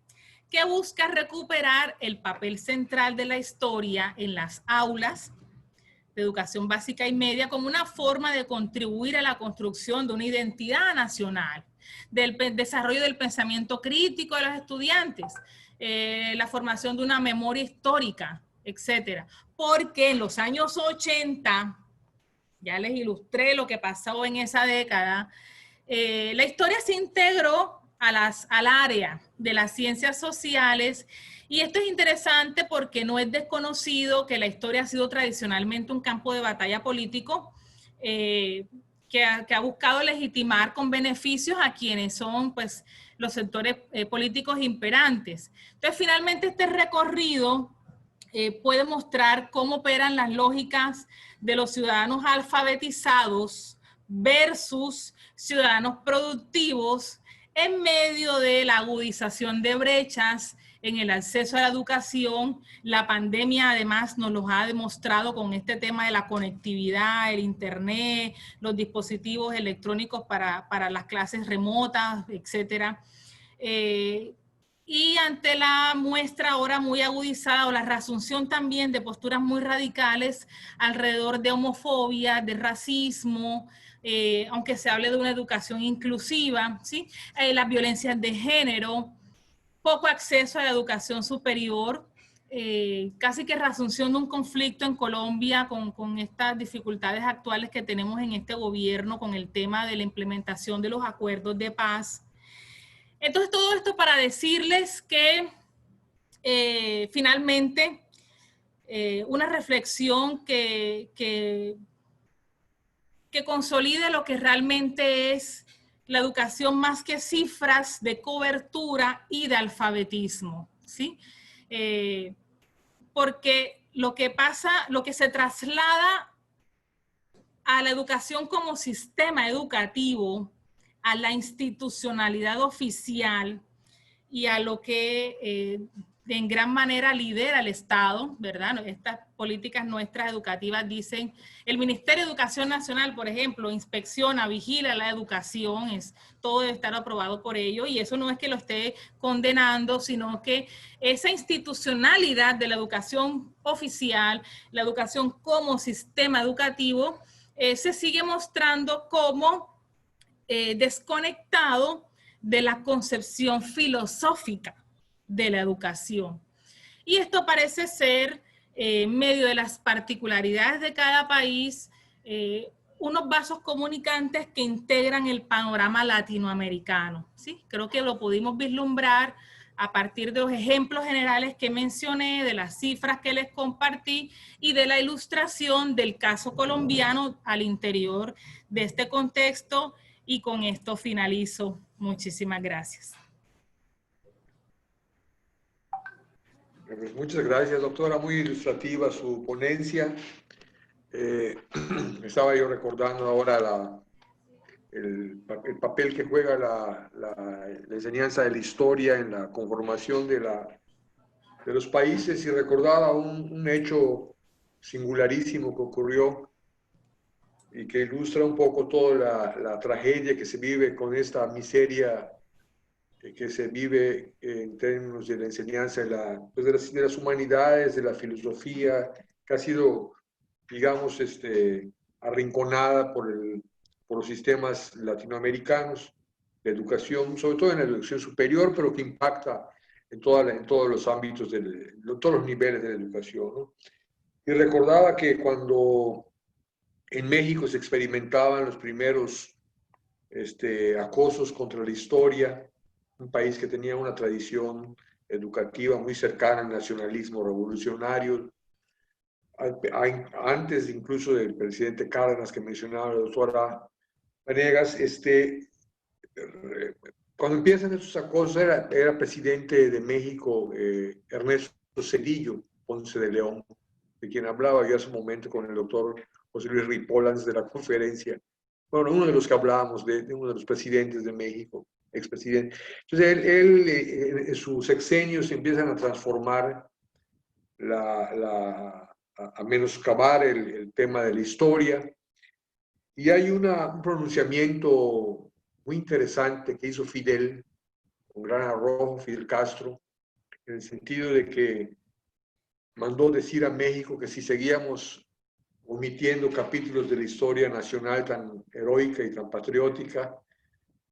que busca recuperar el papel central de la historia en las aulas, de educación básica y media como una forma de contribuir a la construcción de una identidad nacional, del desarrollo del pensamiento crítico de los estudiantes, la formación de una memoria histórica, etcétera. Porque en los años 80, ya les ilustré lo que pasó en esa década, la historia se integró al área de las ciencias sociales, y esto es interesante porque no es desconocido que la historia ha sido tradicionalmente un campo de batalla político que ha buscado legitimar con beneficios a quienes son pues, los sectores políticos imperantes. Entonces, finalmente este recorrido puede mostrar cómo operan las lógicas de los ciudadanos alfabetizados versus ciudadanos productivos en medio de la agudización de brechas en el acceso a la educación. La pandemia además nos lo ha demostrado con este tema de la conectividad, el internet, los dispositivos electrónicos para las clases remotas, etcétera. Y ante la muestra ahora muy agudizada o la reasunción también de posturas muy radicales alrededor de homofobia, de racismo, aunque se hable de una educación inclusiva, ¿sí? Las violencias de género, poco acceso a la educación superior, casi que reasunción de un conflicto en Colombia con estas dificultades actuales que tenemos en este gobierno con el tema de la implementación de los acuerdos de paz. Entonces, todo esto para decirles que finalmente una reflexión que consolide lo que realmente es la educación más que cifras de cobertura y de alfabetismo, ¿sí? Porque lo que pasa, lo que se traslada a la educación como sistema educativo, a la institucionalidad oficial y a lo que en gran manera lidera el Estado, ¿verdad? Estas políticas nuestras educativas dicen, el Ministerio de Educación Nacional, por ejemplo, inspecciona, vigila la educación, todo debe estar aprobado por ello, y eso no es que lo esté condenando, sino que esa institucionalidad de la educación oficial, la educación como sistema educativo, se sigue mostrando como desconectado de la concepción filosófica de la educación. Y esto parece ser, en medio de las particularidades de cada país, unos vasos comunicantes que integran el panorama latinoamericano, ¿sí? Creo que lo pudimos vislumbrar a partir de los ejemplos generales que mencioné, de las cifras que les compartí y de la ilustración del caso colombiano al interior de este contexto. Y con esto finalizo. Muchísimas gracias. Pues muchas gracias, doctora. Muy ilustrativa su ponencia. Estaba yo recordando ahora el papel que juega la enseñanza de la historia en la conformación de los países, y recordaba un hecho singularísimo que ocurrió y que ilustra un poco toda la tragedia que se vive con esta miseria que se vive en términos de la enseñanza de las humanidades, de la filosofía, que ha sido, digamos, arrinconada por los sistemas latinoamericanos de educación, sobre todo en la educación superior, pero que impacta en todos los ámbitos, todos los niveles de la educación, ¿no? Y recordaba que cuando en México se experimentaban los primeros acosos contra la historia, un país que tenía una tradición educativa muy cercana al nacionalismo revolucionario, antes incluso del presidente Cárdenas que mencionaba la doctora Vanegas, cuando empiezan esos acosos, era presidente de México Ernesto Zedillo Ponce de León, de quien hablaba yo hace un momento con el doctor José Luis Ripoll de la conferencia. Bueno, uno de los que hablábamos, de uno de los presidentes de México, expresidente. Entonces, en sus sexenios empiezan a transformar, a menoscabar el tema de la historia. Y hay un pronunciamiento muy interesante que hizo Fidel, con gran arrojo, Fidel Castro, en el sentido de que mandó decir a México que si seguíamos omitiendo capítulos de la historia nacional tan heroica y tan patriótica,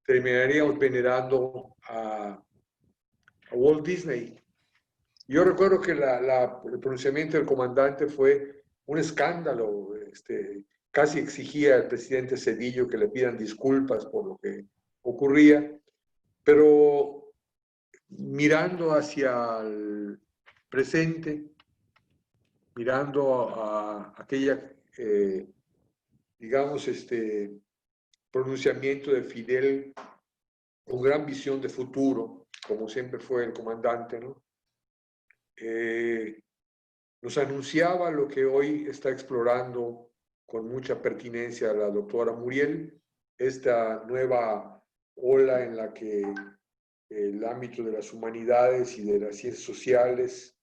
terminaríamos venerando a Walt Disney. Yo recuerdo que el pronunciamiento del comandante fue un escándalo, casi exigía al presidente Zedillo que le pidan disculpas por lo que ocurría, pero mirando hacia el presente, mirando a aquella, digamos, pronunciamiento de Fidel con gran visión de futuro, como siempre fue el comandante, ¿no? Nos anunciaba lo que hoy está explorando con mucha pertinencia la doctora Muriel, esta nueva ola en la que el ámbito de las humanidades y de las ciencias sociales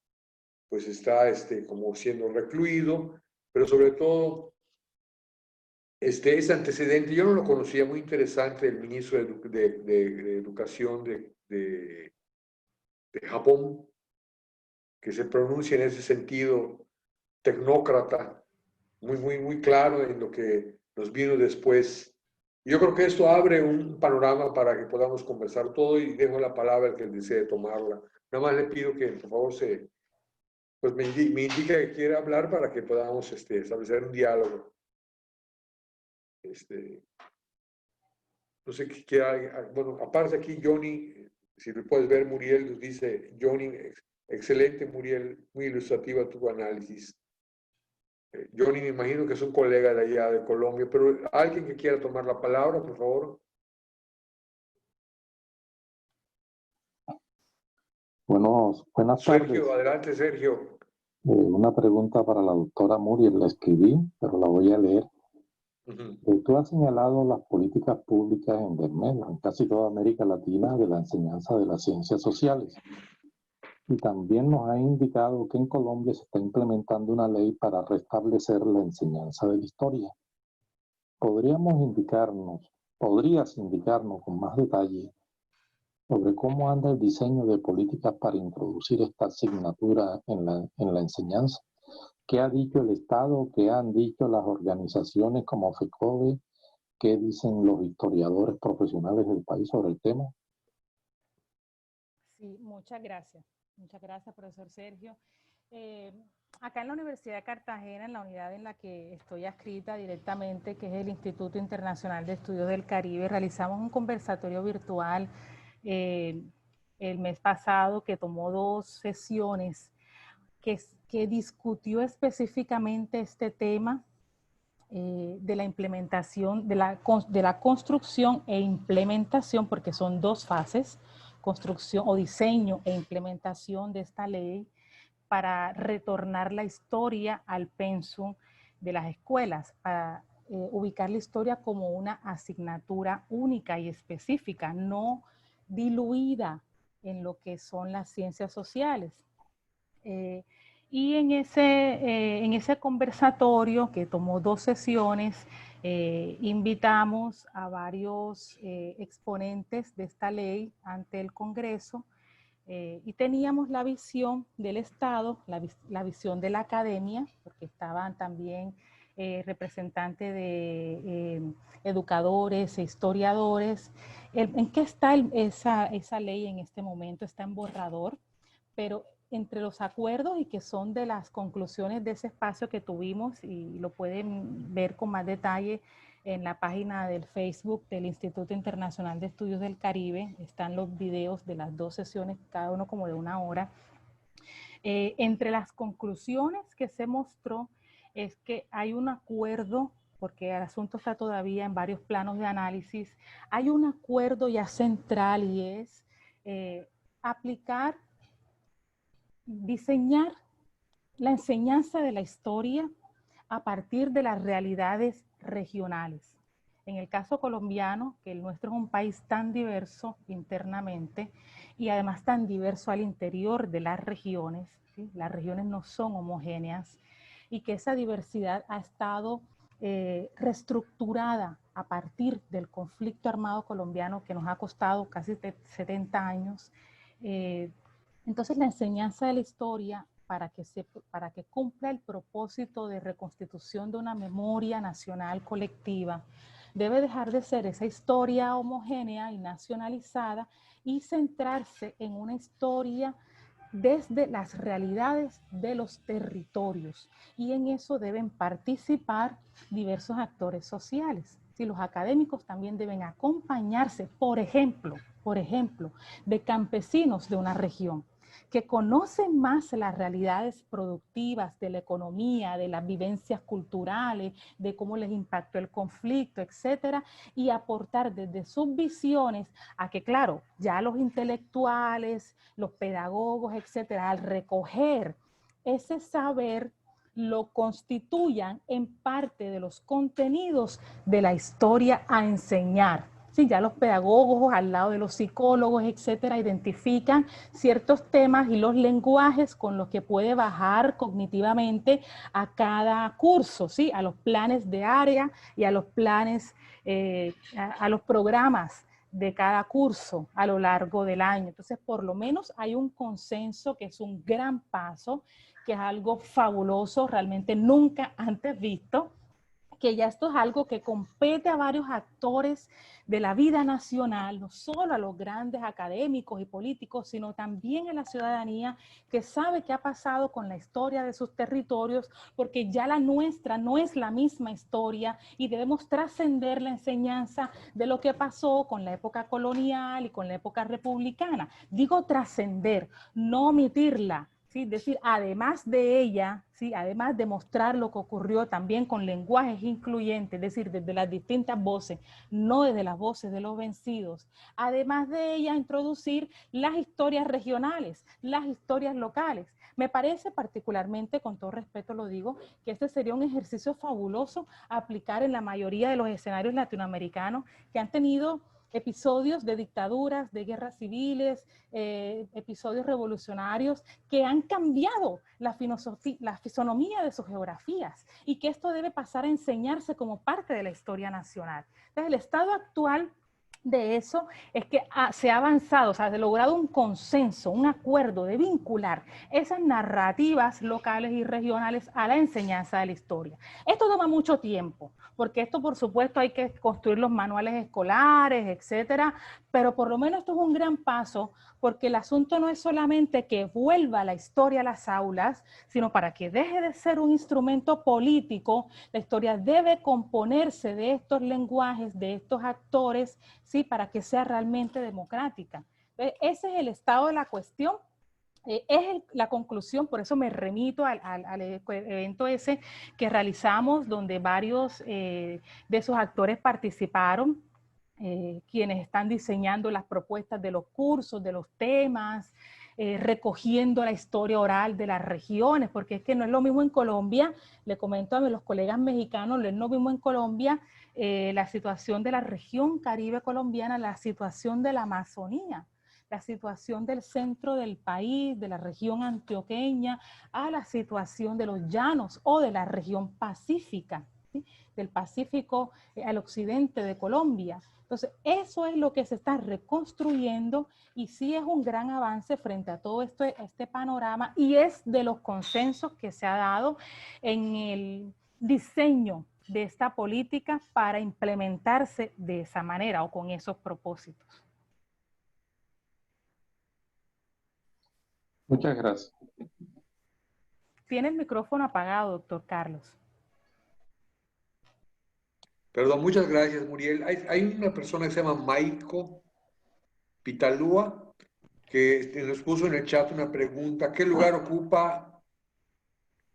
pues está como siendo recluido, pero sobre todo ese antecedente, yo no lo conocía, muy interesante, el ministro de Educación de Japón, que se pronuncia en ese sentido tecnócrata, muy claro en lo que nos vino después. Yo creo que esto abre un panorama para que podamos conversar todo y dejo la palabra al que desee tomarla. Nada más le pido que por favor pues me indique que quiere hablar para que podamos establecer un diálogo. No sé qué quiera, bueno, aparte aquí Johnny, si lo puedes ver, Muriel nos dice, Johnny, excelente Muriel, muy ilustrativa tu análisis. Johnny, me imagino que es un colega de allá de Colombia, pero alguien que quiera tomar la palabra, por favor. Buenas Sergio, tardes. adelante Sergio. Una pregunta para la doctora Muriel, la escribí, pero la voy a leer. Tú has señalado las políticas públicas en desmedro en casi toda América Latina de la enseñanza de las ciencias sociales. Y también nos ha indicado que en Colombia se está implementando una ley para restablecer la enseñanza de la historia. Podrías indicarnos con más detalle sobre cómo anda el diseño de políticas para introducir esta asignatura en la enseñanza. ¿Qué ha dicho el Estado? ¿Qué han dicho las organizaciones como FECODE? ¿Qué dicen los historiadores profesionales del país sobre el tema? Sí, muchas gracias. Muchas gracias, profesor Sergio. Acá en la Universidad de Cartagena, en la unidad en la que estoy adscrita directamente, que es el Instituto Internacional de Estudios del Caribe, realizamos un conversatorio virtual el mes pasado que tomó 2 sesiones que discutió específicamente este tema de la implementación, de la construcción e implementación, porque son 2 fases, construcción o diseño e implementación de esta ley para retornar la historia al pensum de las escuelas, para ubicar la historia como una asignatura única y específica, no diluida en lo que son las ciencias sociales. Y en ese conversatorio que tomó 2 sesiones, invitamos a varios exponentes de esta ley ante el Congreso y teníamos la visión del Estado, la visión de la academia, porque estaban también representantes de educadores e historiadores. ¿En qué está esa ley en este momento? Está en borrador, pero entre los acuerdos y que son de las conclusiones de ese espacio que tuvimos, y lo pueden ver con más detalle en la página del Facebook del Instituto Internacional de Estudios del Caribe, están los videos de las 2 sesiones, cada uno como de 1 hora. Entre las conclusiones que se mostró es que hay un acuerdo, porque el asunto está todavía en varios planos de análisis, hay un acuerdo ya central y es aplicar, diseñar la enseñanza de la historia a partir de las realidades regionales. En el caso colombiano, que el nuestro es un país tan diverso internamente y además tan diverso al interior de las regiones, ¿sí? Las regiones no son homogéneas y que esa diversidad ha estado reestructurada a partir del conflicto armado colombiano que nos ha costado casi 70 años. Entonces la enseñanza de la historia para que cumpla el propósito de reconstitución de una memoria nacional colectiva, debe dejar de ser esa historia homogénea y nacionalizada y centrarse en una historia desde las realidades de los territorios. Y en eso deben participar diversos actores sociales. Si los académicos también deben acompañarse, por ejemplo, de campesinos de una región que conocen más las realidades productivas de la economía, de las vivencias culturales, de cómo les impactó el conflicto, etcétera, y aportar desde sus visiones a que, claro, ya los intelectuales, los pedagogos, etcétera, al recoger ese saber, lo constituyan en parte de los contenidos de la historia a enseñar. Sí, ya los pedagogos al lado de los psicólogos, etcétera, identifican ciertos temas y los lenguajes con los que puede bajar cognitivamente a cada curso, ¿sí? A los planes de área y a los planes, a los programas de cada curso a lo largo del año. Entonces, por lo menos hay un consenso que es un gran paso, que es algo fabuloso, realmente nunca antes visto, que ya esto es algo que compete a varios actores de la vida nacional, no solo a los grandes académicos y políticos, sino también a la ciudadanía que sabe qué ha pasado con la historia de sus territorios, porque ya la nuestra no es la misma historia y debemos trascender la enseñanza de lo que pasó con la época colonial y con la época republicana. Digo trascender, no omitirla. ¿Sí? Es decir, además de ella, ¿sí? Además de mostrar lo que ocurrió también con lenguajes incluyentes, es decir, desde las distintas voces, no desde las voces de los vencidos, además de ella introducir las historias regionales, las historias locales. Me parece particularmente, con todo respeto lo digo, que este sería un ejercicio fabuloso a aplicar en la mayoría de los escenarios latinoamericanos que han tenido episodios de dictaduras, de guerras civiles, episodios revolucionarios que han cambiado la fisonomía de sus geografías y que esto debe pasar a enseñarse como parte de la historia nacional. Entonces, el estado actual de eso es que se ha avanzado, o sea, se ha logrado un consenso, un acuerdo de vincular esas narrativas locales y regionales a la enseñanza de la historia. Esto toma mucho tiempo, porque esto, por supuesto, hay que construir los manuales escolares, etcétera, pero por lo menos esto es un gran paso, porque el asunto no es solamente que vuelva la historia a las aulas, sino para que deje de ser un instrumento político, la historia debe componerse de estos lenguajes, de estos actores, ¿sí? Para que sea realmente democrática. Entonces, ese es el estado de la cuestión. La conclusión, por eso me remito al evento ese que realizamos, donde varios de esos actores participaron, quienes están diseñando las propuestas de los cursos, de los temas, recogiendo la historia oral de las regiones, porque es que no es lo mismo en Colombia, le comento a los colegas mexicanos, no es lo mismo en Colombia la situación de la región caribe colombiana, la situación de la Amazonía, la situación del centro del país, de la región antioqueña, a la situación de los llanos o de la región pacífica, ¿sí? Del Pacífico al occidente de Colombia. Entonces, eso es lo que se está reconstruyendo y sí es un gran avance frente a todo este panorama y es de los consensos que se ha dado en el diseño de esta política para implementarse de esa manera o con esos propósitos. Muchas gracias. Tiene el micrófono apagado, doctor Carlos. Perdón, muchas gracias, Muriel. Hay una persona que se llama Maico Pitalúa que nos puso en el chat una pregunta. ¿Qué lugar ocupa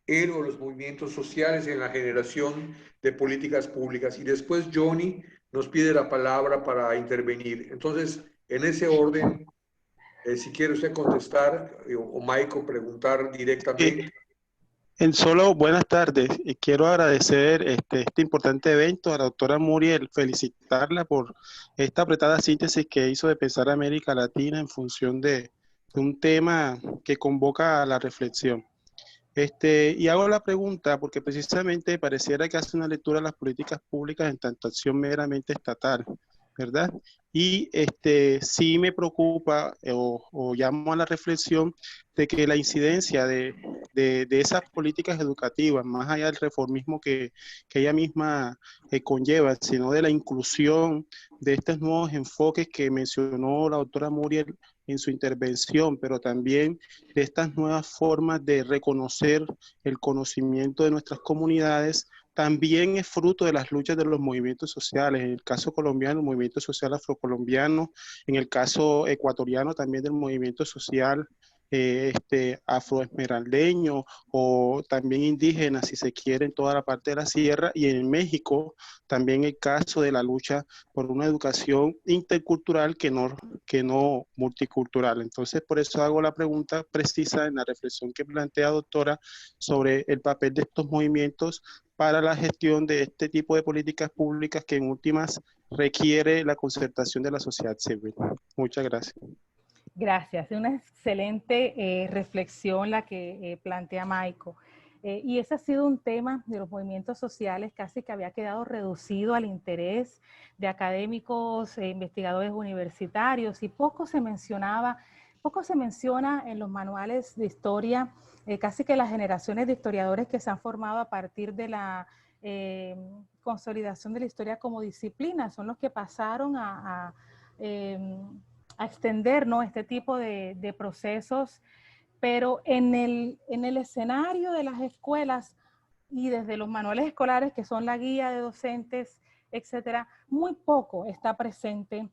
él o los movimientos sociales en la generación de políticas públicas? Y después Johnny nos pide la palabra para intervenir. Entonces, en ese orden, si quiere usted contestar o Maico preguntar directamente. Buenas tardes. Quiero agradecer este importante evento a la doctora Muriel, felicitarla por esta apretada síntesis que hizo de pensar América Latina en función de un tema que convoca a la reflexión. Y hago la pregunta porque precisamente pareciera que hace una lectura de las políticas públicas en tanto acción meramente estatal. ¿verdad? Y sí me preocupa o llamo a la reflexión de que la incidencia de esas políticas educativas, más allá del reformismo que ella misma conlleva, sino de la inclusión de estos nuevos enfoques que mencionó la doctora Muriel en su intervención, pero también de estas nuevas formas de reconocer el conocimiento de nuestras comunidades, también es fruto de las luchas de los movimientos sociales. En el caso colombiano, el movimiento social afrocolombiano, en el caso ecuatoriano también del movimiento social afroesmeraldeño o también indígena, si se quiere, en toda la parte de la sierra, y en México también el caso de la lucha por una educación intercultural que no multicultural. Entonces, por eso hago la pregunta precisa en la reflexión que plantea, doctora, sobre el papel de estos movimientos para la gestión de este tipo de políticas públicas que en últimas requiere la concertación de la sociedad civil. Muchas gracias. Gracias. Es una excelente reflexión la que plantea Maico. Y ese ha sido un tema de los movimientos sociales casi que había quedado reducido al interés de académicos e investigadores universitarios y poco se menciona en los manuales de historia, casi que las generaciones de historiadores que se han formado a partir de la consolidación de la historia como disciplina, son los que pasaron a extender, ¿no?, este tipo de procesos, pero en el escenario de las escuelas y desde los manuales escolares, que son la guía de docentes, etcétera, muy poco está presente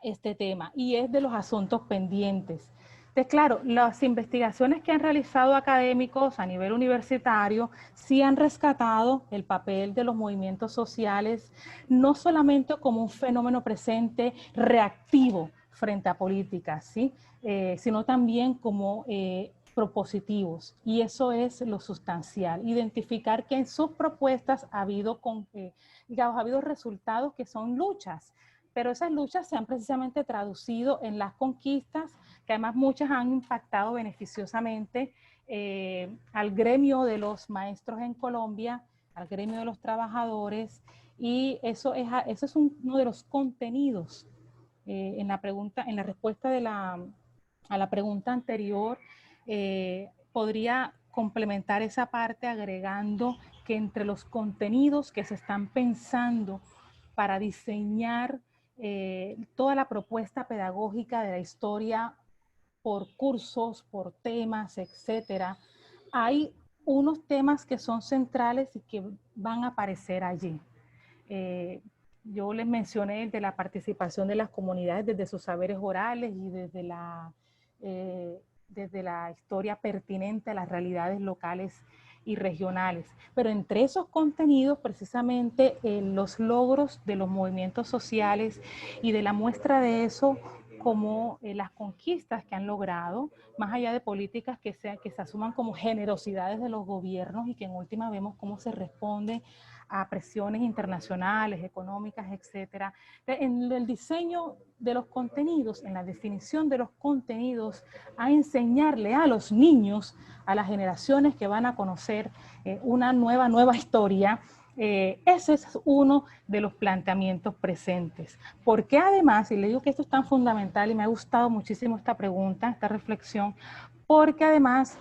este tema y es de los asuntos pendientes. Entonces, claro, las investigaciones que han realizado académicos a nivel universitario sí han rescatado el papel de los movimientos sociales, no solamente como un fenómeno presente reactivo frente a políticas, ¿sí? Sino también como propositivos. Y eso es lo sustancial, identificar que en sus propuestas ha habido resultados que son luchas, pero esas luchas se han precisamente traducido en las conquistas, que además muchas han impactado beneficiosamente al gremio de los maestros en Colombia, al gremio de los trabajadores, y eso es uno de los contenidos en la respuesta a la pregunta anterior. Podría complementar esa parte agregando que entre los contenidos que se están pensando para diseñar toda la propuesta pedagógica de la historia por cursos, por temas, etcétera, hay unos temas que son centrales y que van a aparecer allí. Yo les mencioné el de la participación de las comunidades desde sus saberes orales y desde la historia pertinente a las realidades locales y regionales. Pero entre esos contenidos, precisamente, los logros de los movimientos sociales y de la muestra de eso como las conquistas que han logrado, más allá de políticas que se asuman como generosidades de los gobiernos y que en última vemos cómo se responde a presiones internacionales, económicas, etcétera. En el diseño de los contenidos, en la definición de los contenidos, a enseñarle a los niños, a las generaciones que van a conocer una nueva historia. Ese es uno de los planteamientos presentes. Porque además, y le digo que esto es tan fundamental y me ha gustado muchísimo esta pregunta, esta reflexión, porque además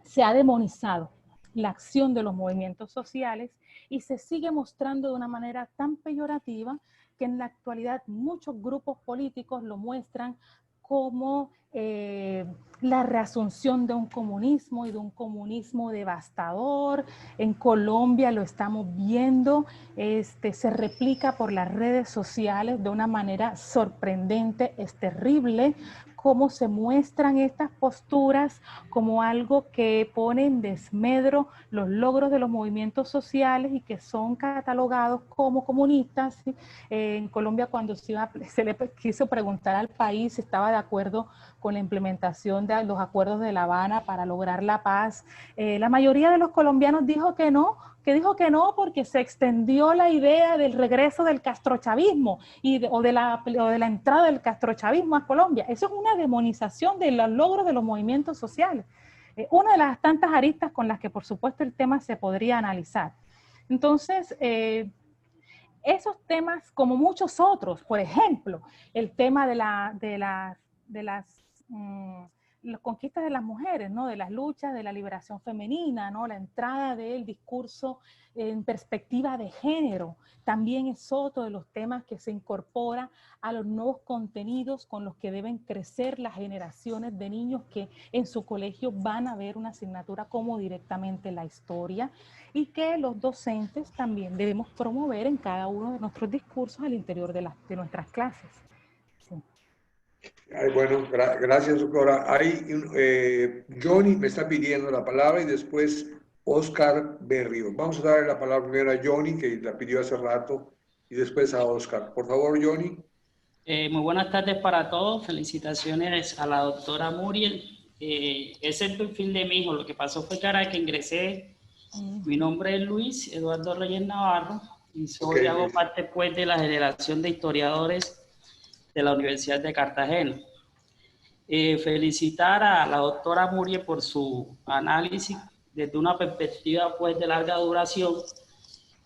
se ha demonizado la acción de los movimientos sociales y se sigue mostrando de una manera tan peyorativa que en la actualidad muchos grupos políticos lo muestran como la reasunción de un comunismo y de un comunismo devastador. En Colombia lo estamos viendo, se replica por las redes sociales de una manera sorprendente, es terrible cómo se muestran estas posturas como algo que pone en desmedro los logros de los movimientos sociales y que son catalogados como comunistas. ¿Sí? En Colombia, cuando se le quiso preguntar al país si estaba de acuerdo con la implementación de los acuerdos de La Habana para lograr la paz, la mayoría de los colombianos dijo que no porque se extendió la idea del regreso del castrochavismo o de la entrada del castrochavismo a Colombia. Eso es una demonización de los logros de los movimientos sociales. Una de las tantas aristas con las que, por supuesto, el tema se podría analizar. Entonces, esos temas, como muchos otros, por ejemplo, el tema de las conquistas de las mujeres, ¿no? De las luchas, de la liberación femenina, ¿no? La entrada del discurso en perspectiva de género, también es otro de los temas que se incorpora a los nuevos contenidos con los que deben crecer las generaciones de niños que en su colegio van a ver una asignatura como directamente la historia, y que los docentes también debemos promover en cada uno de nuestros discursos al interior de nuestras clases. Sí. Ay, bueno, gracias, doctora. Johnny me está pidiendo la palabra y después Oscar Berrio. Vamos a darle la palabra primero a Johnny, que la pidió hace rato, y después a Oscar. Por favor, Johnny. Muy buenas tardes para todos. Felicitaciones a la doctora Muriel. Ese es el perfil de mi hijo. Lo que pasó fue que ahora que ingresé, mi nombre es Luis Eduardo Reyes Navarro y hago parte pues de la generación de historiadores de la Universidad de Cartagena. Felicitar a la doctora Muriel por su análisis desde una perspectiva pues de larga duración,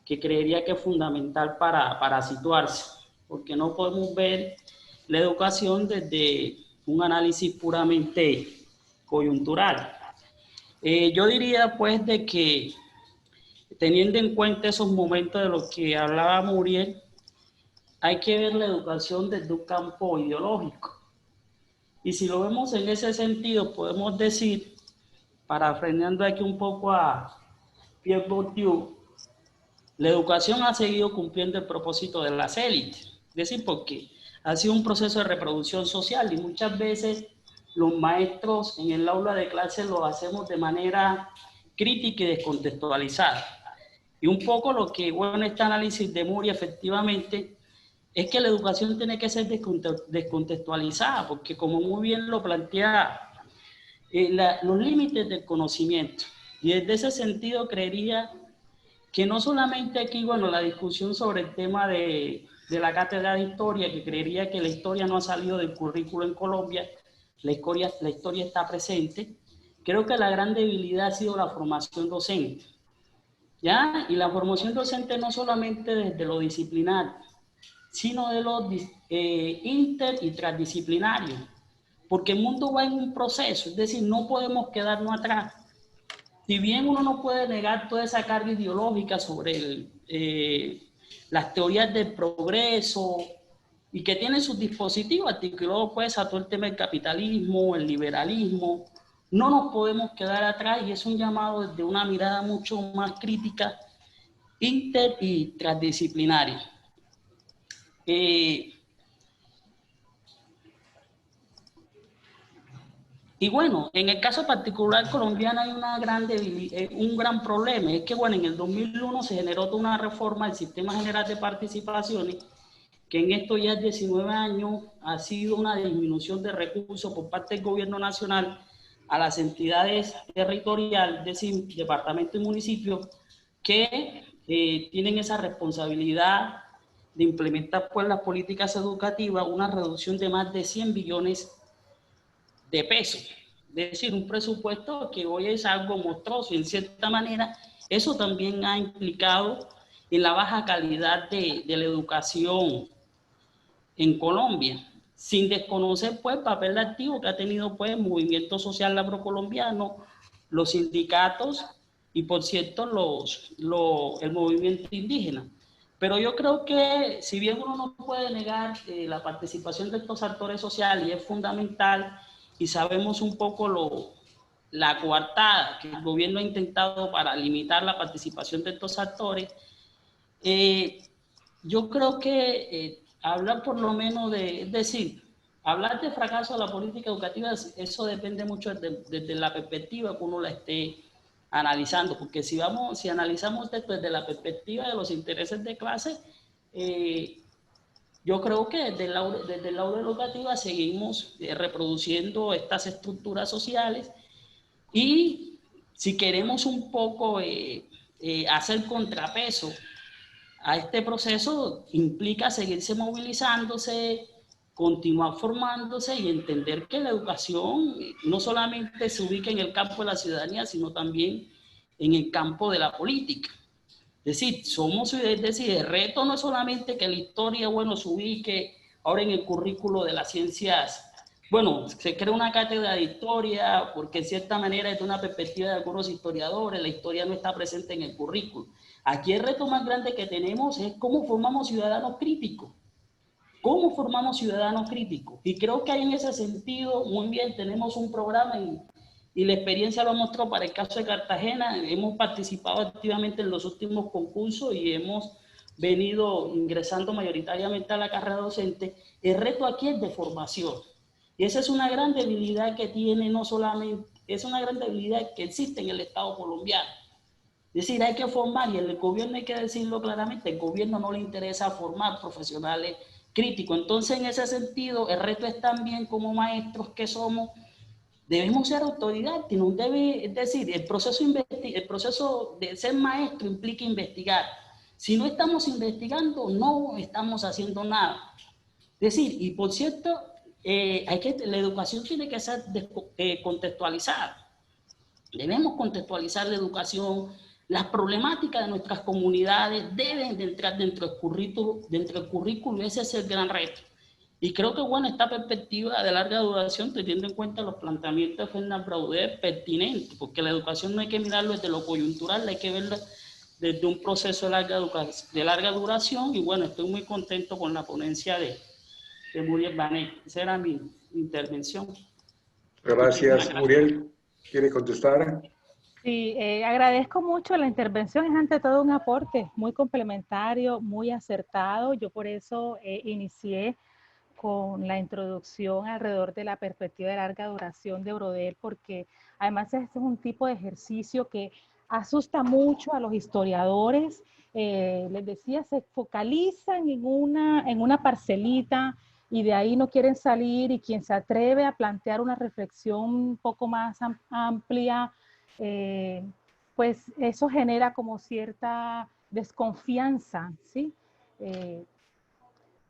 que creería que es fundamental para situarse, porque no podemos ver la educación desde un análisis puramente coyuntural. Yo diría pues de que, teniendo en cuenta esos momentos de los que hablaba Muriel, hay que ver la educación desde un campo ideológico. Y si lo vemos en ese sentido, podemos decir, parafraseando aquí un poco a Pierre Bourdieu, la educación ha seguido cumpliendo el propósito de las élites. Es decir, porque ha sido un proceso de reproducción social y muchas veces los maestros en el aula de clase lo hacemos de manera crítica y descontextualizada. Y un poco lo que, bueno, este análisis de Muriel efectivamente es que la educación tiene que ser descontextualizada, porque como muy bien lo plantea, los límites del conocimiento. Y desde ese sentido creería que no solamente aquí, bueno, la discusión sobre el tema de la cátedra de historia, que creería que la historia no ha salido del currículo en Colombia, la historia está presente. Creo que la gran debilidad ha sido la formación docente, ¿ya? Y la formación docente no solamente desde lo disciplinar, sino de lo inter y transdisciplinario, porque el mundo va en un proceso, es decir, no podemos quedarnos atrás. Si bien uno no puede negar toda esa carga ideológica sobre las teorías del progreso y que tienen sus dispositivos articulados pues a todo el tema del capitalismo, el liberalismo, no nos podemos quedar atrás, y es un llamado desde una mirada mucho más crítica, inter y transdisciplinaria. Y bueno, en el caso particular colombiano hay un gran problema, es que bueno, en el 2001 se generó toda una reforma del Sistema General de Participaciones, que en estos ya 19 años ha sido una disminución de recursos por parte del gobierno nacional a las entidades territoriales, es decir, departamentos y municipios, que tienen esa responsabilidad de implementar pues las políticas educativas, una reducción de más de 100 billones de pesos. Es decir, un presupuesto que hoy es algo monstruoso. En cierta manera, eso también ha implicado en la baja calidad de la educación en Colombia, sin desconocer pues el papel activo que ha tenido pues el movimiento social afrocolombiano, los sindicatos y por cierto el movimiento indígena. Pero yo creo que si bien uno no puede negar la participación de estos actores sociales, y es fundamental, y sabemos un poco la coartada que el gobierno ha intentado para limitar la participación de estos actores, yo creo que hablar por lo menos es decir, hablar de fracaso de la política educativa, eso depende mucho desde la perspectiva que uno la esté analizando, porque si analizamos desde la perspectiva de los intereses de clase, yo creo que desde el aula educativa seguimos reproduciendo estas estructuras sociales, y si queremos un poco hacer contrapeso a este proceso, implica seguirse movilizándose, continuar formándose y entender que la educación no solamente se ubica en el campo de la ciudadanía, sino también en el campo de la política. Es decir, el reto no es solamente que la historia, bueno, se ubique ahora en el currículo de las ciencias. Bueno, se crea una cátedra de historia porque en cierta manera desde una perspectiva de algunos historiadores la historia no está presente en el currículo. Aquí el reto más grande que tenemos es cómo formamos ciudadanos críticos. ¿Cómo formamos ciudadanos críticos? Y creo que ahí en ese sentido, muy bien, tenemos un programa y la experiencia lo mostró para el caso de Cartagena. Hemos participado activamente en los últimos concursos y hemos venido ingresando mayoritariamente a la carrera docente. El reto aquí es de formación. Y esa es una gran debilidad que tiene, no solamente, es una gran debilidad que existe en el Estado colombiano. Es decir, hay que formar, y el gobierno hay que decirlo claramente, el gobierno no le interesa formar profesionales críticos. Entonces, en ese sentido, el reto es también como maestros que somos, debemos ser autoridad, que nos debe, es decir, el proceso de ser maestro implica investigar. Si no estamos investigando, no estamos haciendo nada. Es decir, y por cierto, la educación tiene que ser contextualizada. Debemos contextualizar la educación. Las problemáticas de nuestras comunidades deben de entrar dentro del currículo, ese es el gran reto. Y creo que, bueno, esta perspectiva de larga duración, teniendo en cuenta los planteamientos de Fernand Braudel, es pertinente, porque la educación no hay que mirarlo desde lo coyuntural, hay que verlo desde un proceso de larga duración, y bueno, estoy muy contento con la ponencia de Muriel Banet. Esa era mi intervención. Gracias, Muriel. ¿Quiere contestar? Sí, agradezco mucho la intervención, es ante todo un aporte muy complementario, muy acertado. Yo por eso inicié con la introducción alrededor de la perspectiva de larga duración de Braudel, porque además este es un tipo de ejercicio que asusta mucho a los historiadores. Les decía, se focalizan en una parcelita y de ahí no quieren salir, y quien se atreve a plantear una reflexión un poco más amplia, pues eso genera como cierta desconfianza, ¿sí?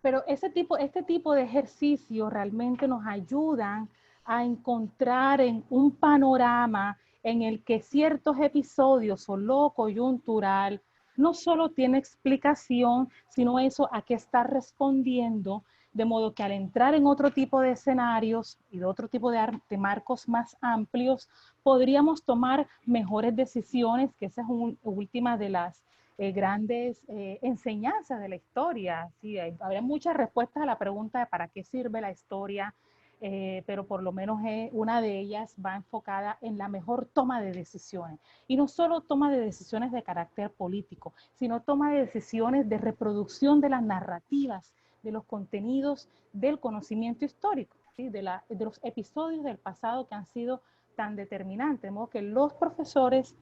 Pero este tipo de ejercicios realmente nos ayudan a encontrar en un panorama en el que ciertos episodios o lo coyuntural no solo tiene explicación, sino eso a qué está respondiendo, de modo que al entrar en otro tipo de escenarios y de otro tipo de marcos más amplios, podríamos tomar mejores decisiones, que esa es una última de las grandes enseñanzas de la historia. Sí, habría muchas respuestas a la pregunta de para qué sirve la historia, pero por lo menos una de ellas va enfocada en la mejor toma de decisiones. Y no solo toma de decisiones de carácter político, sino toma de decisiones de reproducción de las narrativas, de los contenidos del conocimiento histórico, ¿sí? de los episodios del pasado que han sido tan determinantes. De modo que los profesores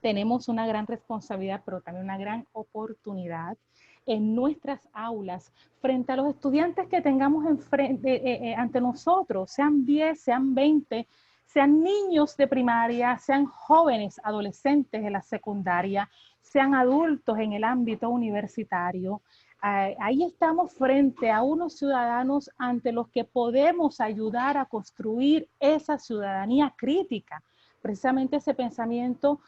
tenemos una gran responsabilidad, pero también una gran oportunidad en nuestras aulas, frente a los estudiantes que tengamos ante nosotros, sean 10, sean 20, sean niños de primaria, sean jóvenes, adolescentes de la secundaria, sean adultos en el ámbito universitario. Ahí estamos frente a unos ciudadanos ante los que podemos ayudar a construir esa ciudadanía crítica, precisamente ese pensamiento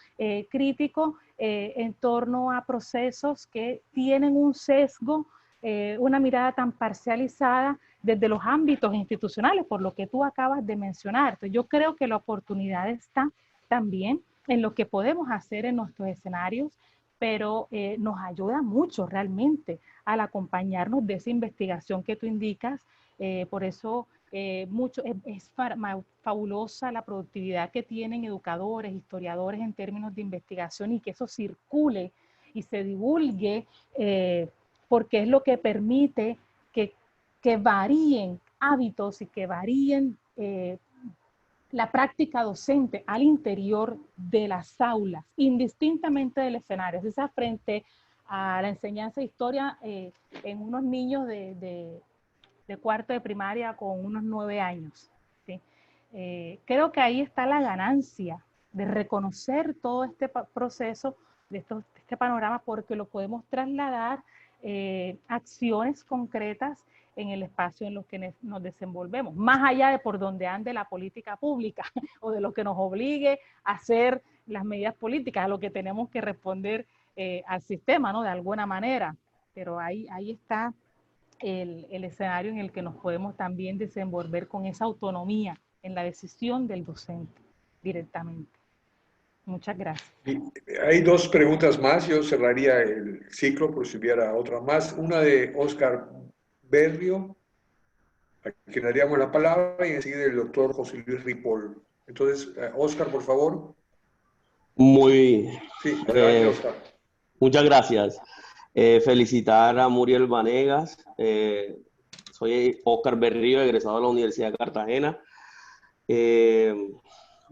crítico en torno a procesos que tienen un sesgo, una mirada tan parcializada desde los ámbitos institucionales, por lo que tú acabas de mencionar. Entonces, yo creo que la oportunidad está también en lo que podemos hacer en nuestros escenarios, pero nos ayuda mucho realmente al acompañarnos de esa investigación que tú indicas. Por eso es fabulosa la productividad que tienen educadores, historiadores en términos de investigación, y que eso circule y se divulgue, porque es lo que permite que varíen hábitos y que varíen la práctica docente al interior de las aulas, indistintamente del escenario. Esa frente a la enseñanza de historia en unos niños de cuarto de primaria con unos 9 años. ¿Sí? Creo que ahí está la ganancia de reconocer todo este proceso, de este panorama, porque lo podemos trasladar acciones concretas en el espacio en los que nos desenvolvemos, más allá de por donde ande la política pública o de lo que nos obligue a hacer las medidas políticas, a lo que tenemos que responder al sistema, ¿no? De alguna manera, pero ahí está el escenario en el que nos podemos también desenvolver con esa autonomía en la decisión del docente directamente. Muchas gracias. Hay dos preguntas más, yo cerraría el ciclo por si hubiera otra más. Una de Oscar Berrio, a quien daríamos la palabra, y enseguida el doctor José Luis Ripoll. Entonces, Oscar, por favor. Sí, adelante, Oscar. Muchas gracias. Felicitar a Muriel Vanegas. Soy Oscar Berrío, egresado de la Universidad de Cartagena.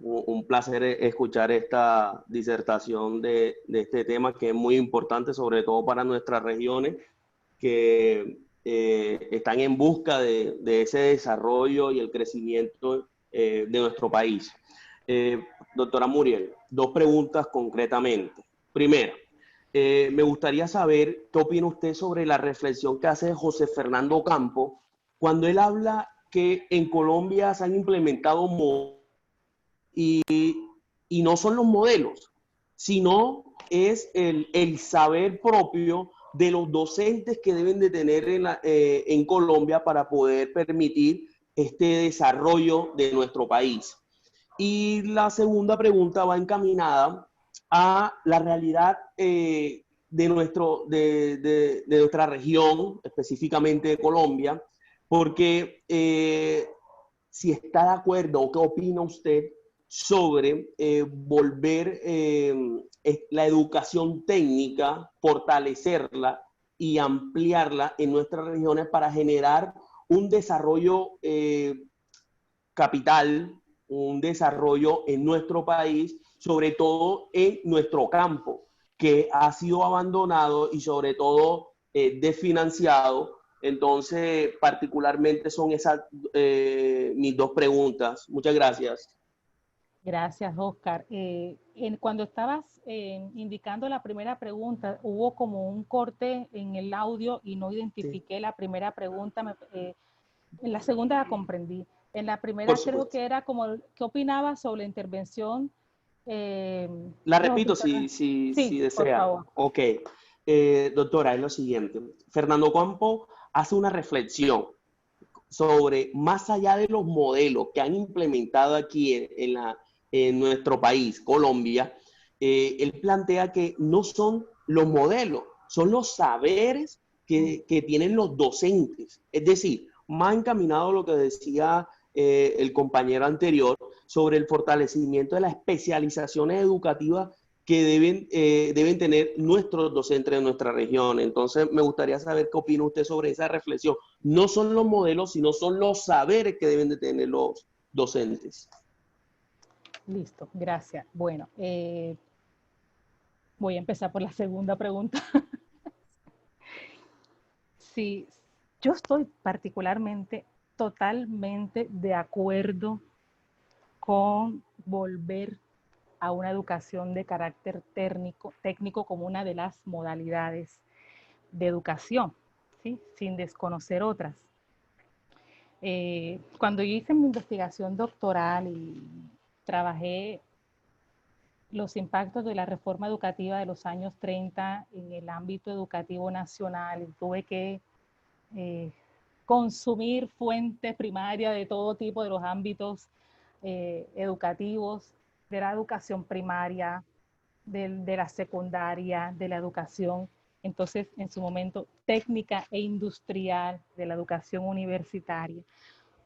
Un placer escuchar esta disertación de este tema que es muy importante, sobre todo para nuestras regiones que están en busca de ese desarrollo y el crecimiento de nuestro país. Doctora Muriel, dos preguntas concretamente. Primera, me gustaría saber qué opina usted sobre la reflexión que hace José Fernando Campo cuando él habla que en Colombia se han implementado y no son los modelos, sino es el saber propio de los docentes que deben de tener en Colombia para poder permitir este desarrollo de nuestro país. Y la segunda pregunta va encaminada a la realidad de nuestra región, específicamente de Colombia, porque si está de acuerdo o qué opina usted sobre volver la educación técnica, fortalecerla y ampliarla en nuestras regiones para generar un desarrollo capital, un desarrollo en nuestro país, sobre todo en nuestro campo, que ha sido abandonado y sobre todo desfinanciado. Entonces, particularmente son esas mis dos preguntas. Muchas gracias. Gracias, Oscar. Cuando estabas indicando la primera pregunta, hubo como un corte en el audio y no identifiqué la primera pregunta. En la segunda la comprendí. En la primera creo que era como, ¿qué opinabas sobre la intervención? La repito si desea. Por favor. Ok. Doctora, es lo siguiente. Fernando Campo hace una reflexión sobre, más allá de los modelos que han implementado aquí en nuestro país, Colombia, él plantea que no son los modelos, son los saberes que tienen los docentes. Es decir, más encaminado a lo que decía el compañero anterior sobre el fortalecimiento de las especializaciones educativas que deben tener nuestros docentes de nuestra región. Entonces, me gustaría saber qué opina usted sobre esa reflexión. No son los modelos, sino son los saberes que deben de tener los docentes. Listo, gracias. Bueno, voy a empezar por la segunda pregunta. Sí, yo estoy particularmente, totalmente de acuerdo con volver a una educación de carácter técnico como una de las modalidades de educación, ¿sí? Sin desconocer otras. Cuando yo hice mi investigación doctoral y trabajé los impactos de la reforma educativa de los años 30 en el ámbito educativo nacional, y tuve que consumir fuente primaria de todo tipo de los ámbitos educativos, de la educación primaria, de la secundaria, de la educación, entonces en su momento técnica e industrial, de la educación universitaria.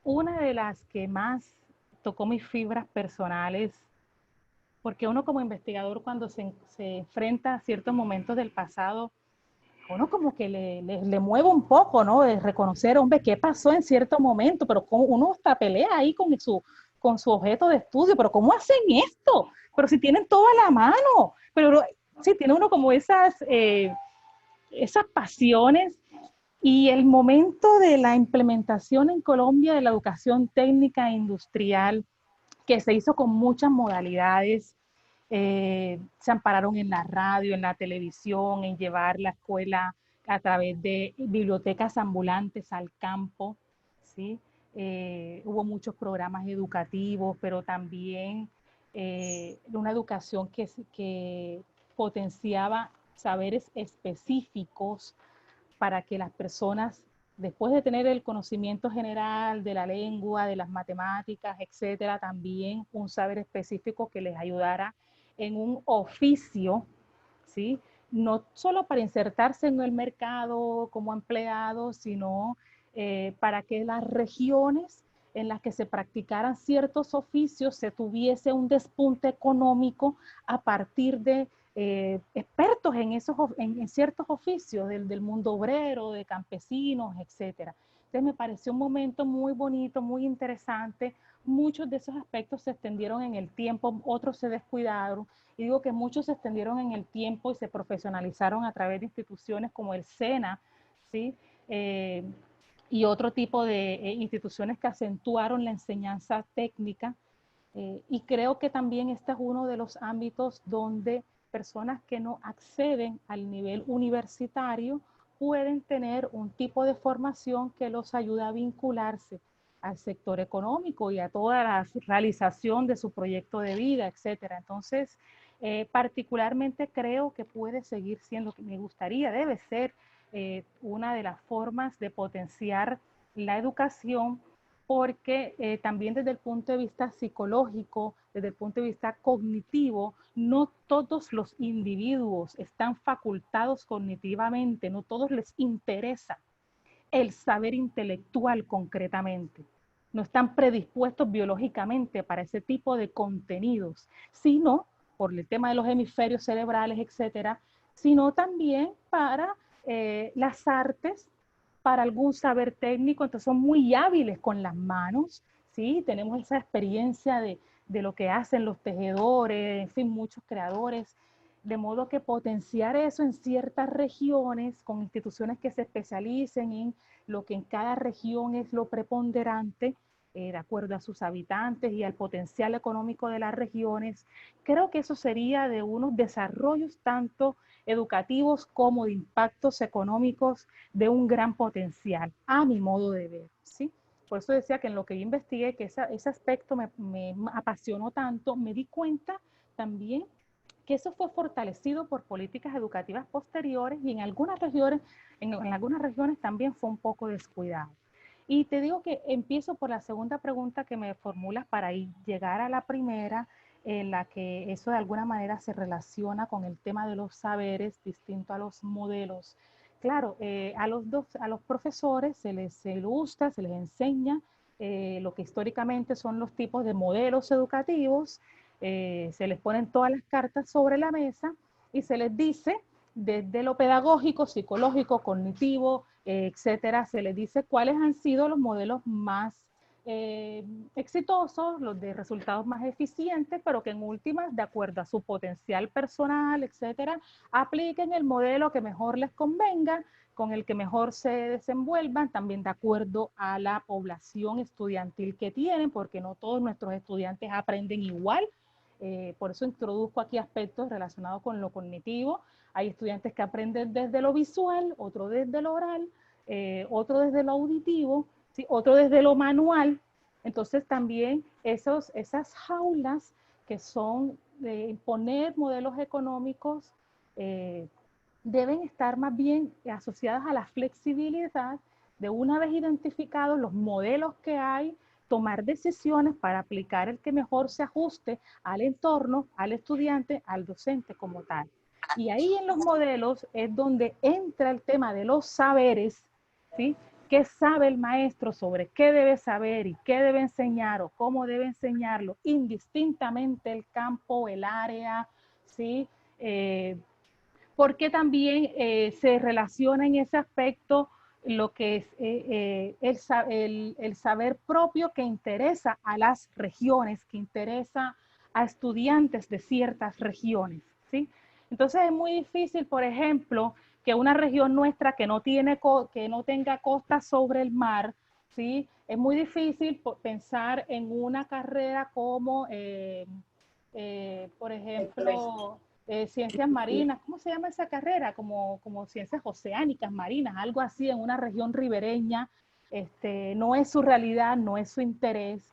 Una de las que más tocó mis fibras personales, porque uno como investigador cuando se enfrenta a ciertos momentos del pasado, uno como que le mueve un poco, ¿no? De reconocer, hombre, qué pasó en cierto momento, pero cómo uno hasta pelea ahí con su objeto de estudio, pero ¿cómo hacen esto? Pero si tienen todo a la mano, pero sí, tiene uno como esas pasiones, y el momento de la implementación en Colombia de la educación técnica e industrial, que se hizo con muchas modalidades, se ampararon en la radio, en la televisión, en llevar la escuela a través de bibliotecas ambulantes al campo, ¿sí? Hubo muchos programas educativos, pero también una educación que potenciaba saberes específicos para que las personas, después de tener el conocimiento general de la lengua, de las matemáticas, etcétera, también un saber específico que les ayudara en un oficio, ¿sí? No solo para insertarse en el mercado como empleados, sino para que las regiones en las que se practicaran ciertos oficios se tuviese un despunte económico a partir de expertos en ciertos oficios del mundo obrero, de campesinos, etcétera. Entonces me pareció un momento muy bonito, muy interesante. Muchos de esos aspectos se extendieron en el tiempo, otros se descuidaron. Y digo que muchos se extendieron en el tiempo y se profesionalizaron a través de instituciones como el SENA, ¿sí? Y otro tipo de instituciones que acentuaron la enseñanza técnica. Y creo que también este es uno de los ámbitos donde personas que no acceden al nivel universitario pueden tener un tipo de formación que los ayuda a vincularse al sector económico y a toda la realización de su proyecto de vida, etcétera. Entonces, particularmente creo que puede seguir siendo, que me gustaría, debe ser una de las formas de potenciar la educación, porque también desde el punto de vista psicológico, desde el punto de vista cognitivo, no todos los individuos están facultados cognitivamente, no todos les interesa el saber intelectual concretamente. No están predispuestos biológicamente para ese tipo de contenidos, sino por el tema de los hemisferios cerebrales, etcétera, sino también para las artes, para algún saber técnico. Entonces son muy hábiles con las manos, ¿sí? Tenemos esa experiencia de lo que hacen los tejedores, en fin, muchos creadores, de modo que potenciar eso en ciertas regiones, con instituciones que se especialicen en lo que en cada región es lo preponderante, de acuerdo a sus habitantes y al potencial económico de las regiones. Creo que eso sería de unos desarrollos tanto educativos como de impactos económicos de un gran potencial, a mi modo de ver, ¿sí? Por eso decía que en lo que yo investigué, que ese aspecto me apasionó tanto, me di cuenta también que eso fue fortalecido por políticas educativas posteriores y en algunas regiones también fue un poco descuidado. Y te digo que empiezo por la segunda pregunta que me formulas para llegar a la primera, en la que eso de alguna manera se relaciona con el tema de los saberes distinto a los modelos. Claro, a los profesores se les ilustra, se les enseña lo que históricamente son los tipos de modelos educativos, se les ponen todas las cartas sobre la mesa y se les dice desde lo pedagógico, psicológico, cognitivo, etcétera, se les dice cuáles han sido los modelos más exitosos, los de resultados más eficientes, pero que en últimas, de acuerdo a su potencial personal, etcétera, apliquen el modelo que mejor les convenga, con el que mejor se desenvuelvan, también de acuerdo a la población estudiantil que tienen, porque no todos nuestros estudiantes aprenden igual. Por eso introduzco aquí aspectos relacionados con lo cognitivo. Hay estudiantes que aprenden desde lo visual, otro desde lo oral, otro desde lo auditivo, ¿sí? Otro desde lo manual. Entonces también esas jaulas que son de imponer modelos económicos deben estar más bien asociadas a la flexibilidad de, una vez identificados los modelos que hay, tomar decisiones para aplicar el que mejor se ajuste al entorno, al estudiante, al docente como tal. Y ahí en los modelos es donde entra el tema de los saberes, ¿sí? ¿Qué sabe el maestro sobre qué debe saber y qué debe enseñar o cómo debe enseñarlo, indistintamente el campo, el área, ¿sí? Porque también se relaciona en ese aspecto lo que es el saber propio que interesa a las regiones, que interesa a estudiantes de ciertas regiones, ¿sí? Entonces es muy difícil, por ejemplo, que una región nuestra que no tenga costa sobre el mar, ¿sí? Es muy difícil pensar en una carrera como, por ejemplo, ciencias marinas. ¿Cómo se llama esa carrera? Como ciencias oceánicas, marinas, algo así en una región ribereña. No es su realidad, no es su interés,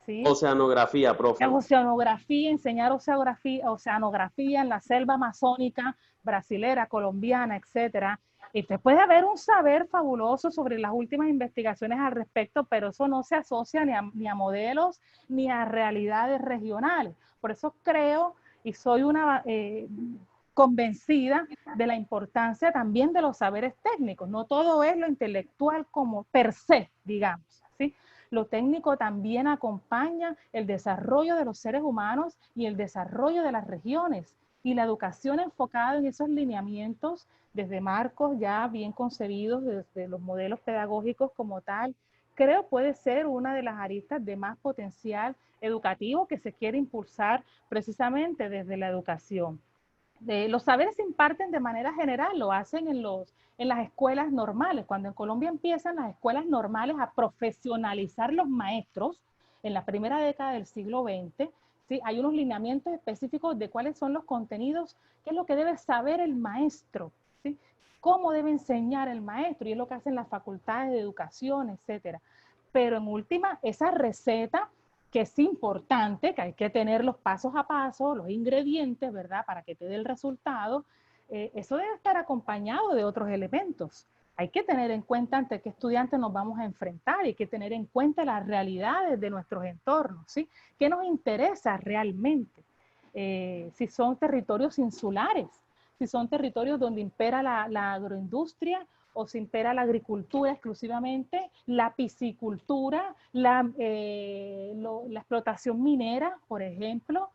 ¿sí? Oceanografía, profe. Oceanografía, enseñar oceanografía en la selva amazónica, brasilera, colombiana, etcétera. Y usted puede haber un saber fabuloso sobre las últimas investigaciones al respecto, pero eso no se asocia ni a modelos ni a realidades regionales. Por eso creo y soy una convencida de la importancia también de los saberes técnicos. No todo es lo intelectual como per se, digamos, ¿sí? Lo técnico también acompaña el desarrollo de los seres humanos y el desarrollo de las regiones. Y la educación enfocada en esos lineamientos, desde marcos ya bien concebidos, desde los modelos pedagógicos como tal, creo puede ser una de las aristas de más potencial educativo que se quiere impulsar precisamente desde la educación. Los saberes se imparten de manera general, lo hacen en las escuelas normales. Cuando en Colombia empiezan las escuelas normales a profesionalizar los maestros, en la primera década del siglo XX, ¿sí? Hay unos lineamientos específicos de cuáles son los contenidos, qué es lo que debe saber el maestro, ¿sí? Cómo debe enseñar el maestro, y es lo que hacen las facultades de educación, etcétera. Pero en última, esa receta, que es importante, que hay que tener los pasos a paso, los ingredientes, ¿verdad?, para que te dé el resultado, eso debe estar acompañado de otros elementos. Hay que tener en cuenta ante qué estudiantes nos vamos a enfrentar, y hay que tener en cuenta las realidades de nuestros entornos, ¿sí? ¿Qué nos interesa realmente? Si son territorios insulares, si son territorios donde impera la agroindustria, o se impera la agricultura exclusivamente, la piscicultura, la explotación minera, por ejemplo,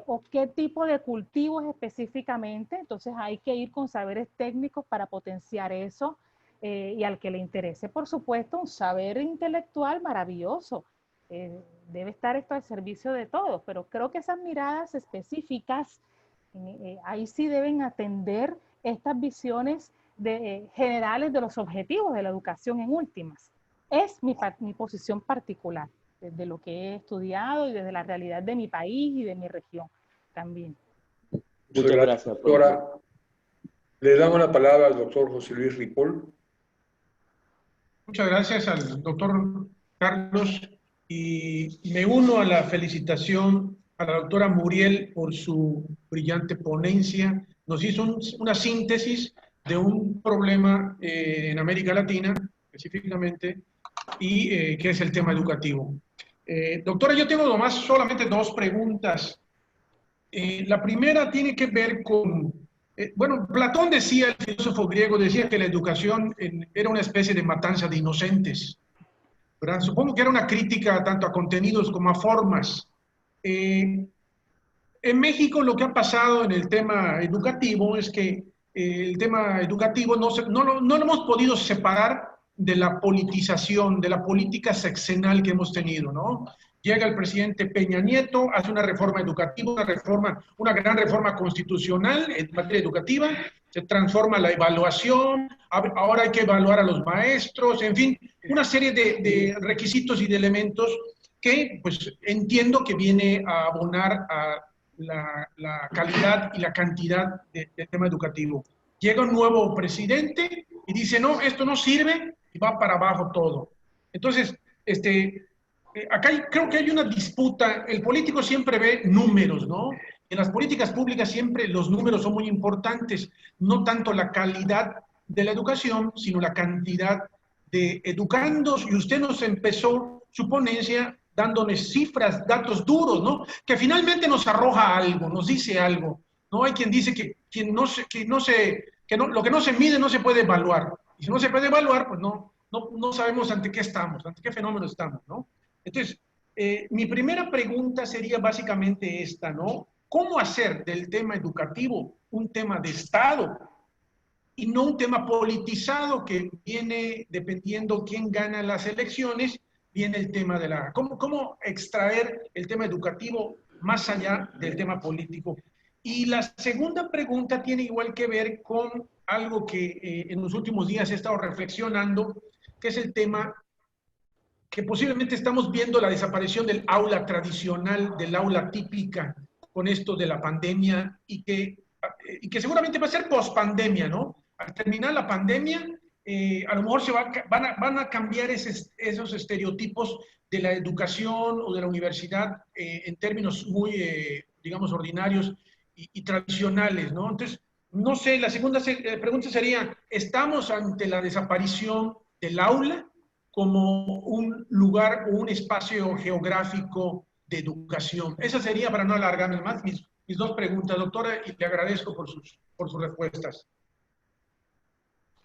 o qué tipo de cultivos específicamente. Entonces hay que ir con saberes técnicos para potenciar eso, y al que le interese, por supuesto, un saber intelectual maravilloso. Debe estar esto al servicio de todos, pero creo que esas miradas específicas, ahí sí deben atender estas visiones generales de los objetivos de la educación en últimas. Es mi posición particular, desde lo que he estudiado y desde la realidad de mi país y de mi región también. Muchas gracias, doctora. Le damos la palabra al doctor José Luis Ripoll. Muchas gracias al doctor Carlos, y me uno a la felicitación a la doctora Muriel por su brillante ponencia. Nos hizo una síntesis de un problema en América Latina, específicamente, y que es el tema educativo. Doctora, yo tengo solamente dos preguntas. La primera tiene que ver con, bueno, Platón decía, el filósofo griego, decía que la educación era una especie de matanza de inocentes, ¿verdad? Supongo que era una crítica tanto a contenidos como a formas. En México lo que ha pasado en el tema educativo es que el tema educativo no lo hemos podido separar de la politización, de la política sexenal que hemos tenido, ¿no? Llega el presidente Peña Nieto, hace una reforma educativa, una gran reforma constitucional en materia educativa, se transforma la evaluación, ahora hay que evaluar a los maestros, en fin, una serie de requisitos y de elementos que pues entiendo que viene a abonar a la calidad y la cantidad del tema educativo. Llega un nuevo presidente y dice, no, esto no sirve, y va para abajo todo. Entonces, acá creo que hay una disputa. El político siempre ve números, ¿no? En las políticas públicas siempre los números son muy importantes, no tanto la calidad de la educación, sino la cantidad de educandos. Y usted nos empezó su ponencia dándonos cifras, datos duros, ¿no? Que finalmente nos arroja algo, nos dice algo, ¿no? Hay quien dice que lo que no se mide no se puede evaluar. Y si no se puede evaluar, pues no sabemos ante qué estamos, ante qué fenómeno estamos, ¿no? Entonces, mi primera pregunta sería básicamente esta, ¿no? ¿Cómo hacer del tema educativo un tema de Estado y no un tema politizado que viene dependiendo quién gana las elecciones? Viene el tema de ¿cómo extraer el tema educativo más allá del tema político? Y la segunda pregunta tiene igual que ver con algo que en los últimos días he estado reflexionando, que es el tema que posiblemente estamos viendo la desaparición del aula tradicional, del aula típica, con esto de la pandemia, y que seguramente va a ser post-pandemia, ¿no? Al terminar la pandemia, a lo mejor van a cambiar esos estereotipos de la educación o de la universidad en términos muy, digamos, ordinarios y tradicionales, ¿no? Entonces, no sé, la segunda pregunta sería, ¿estamos ante la desaparición del aula como un lugar o un espacio geográfico de educación? Esa sería, para no alargarme más, mis dos preguntas, doctora, y le agradezco por sus respuestas.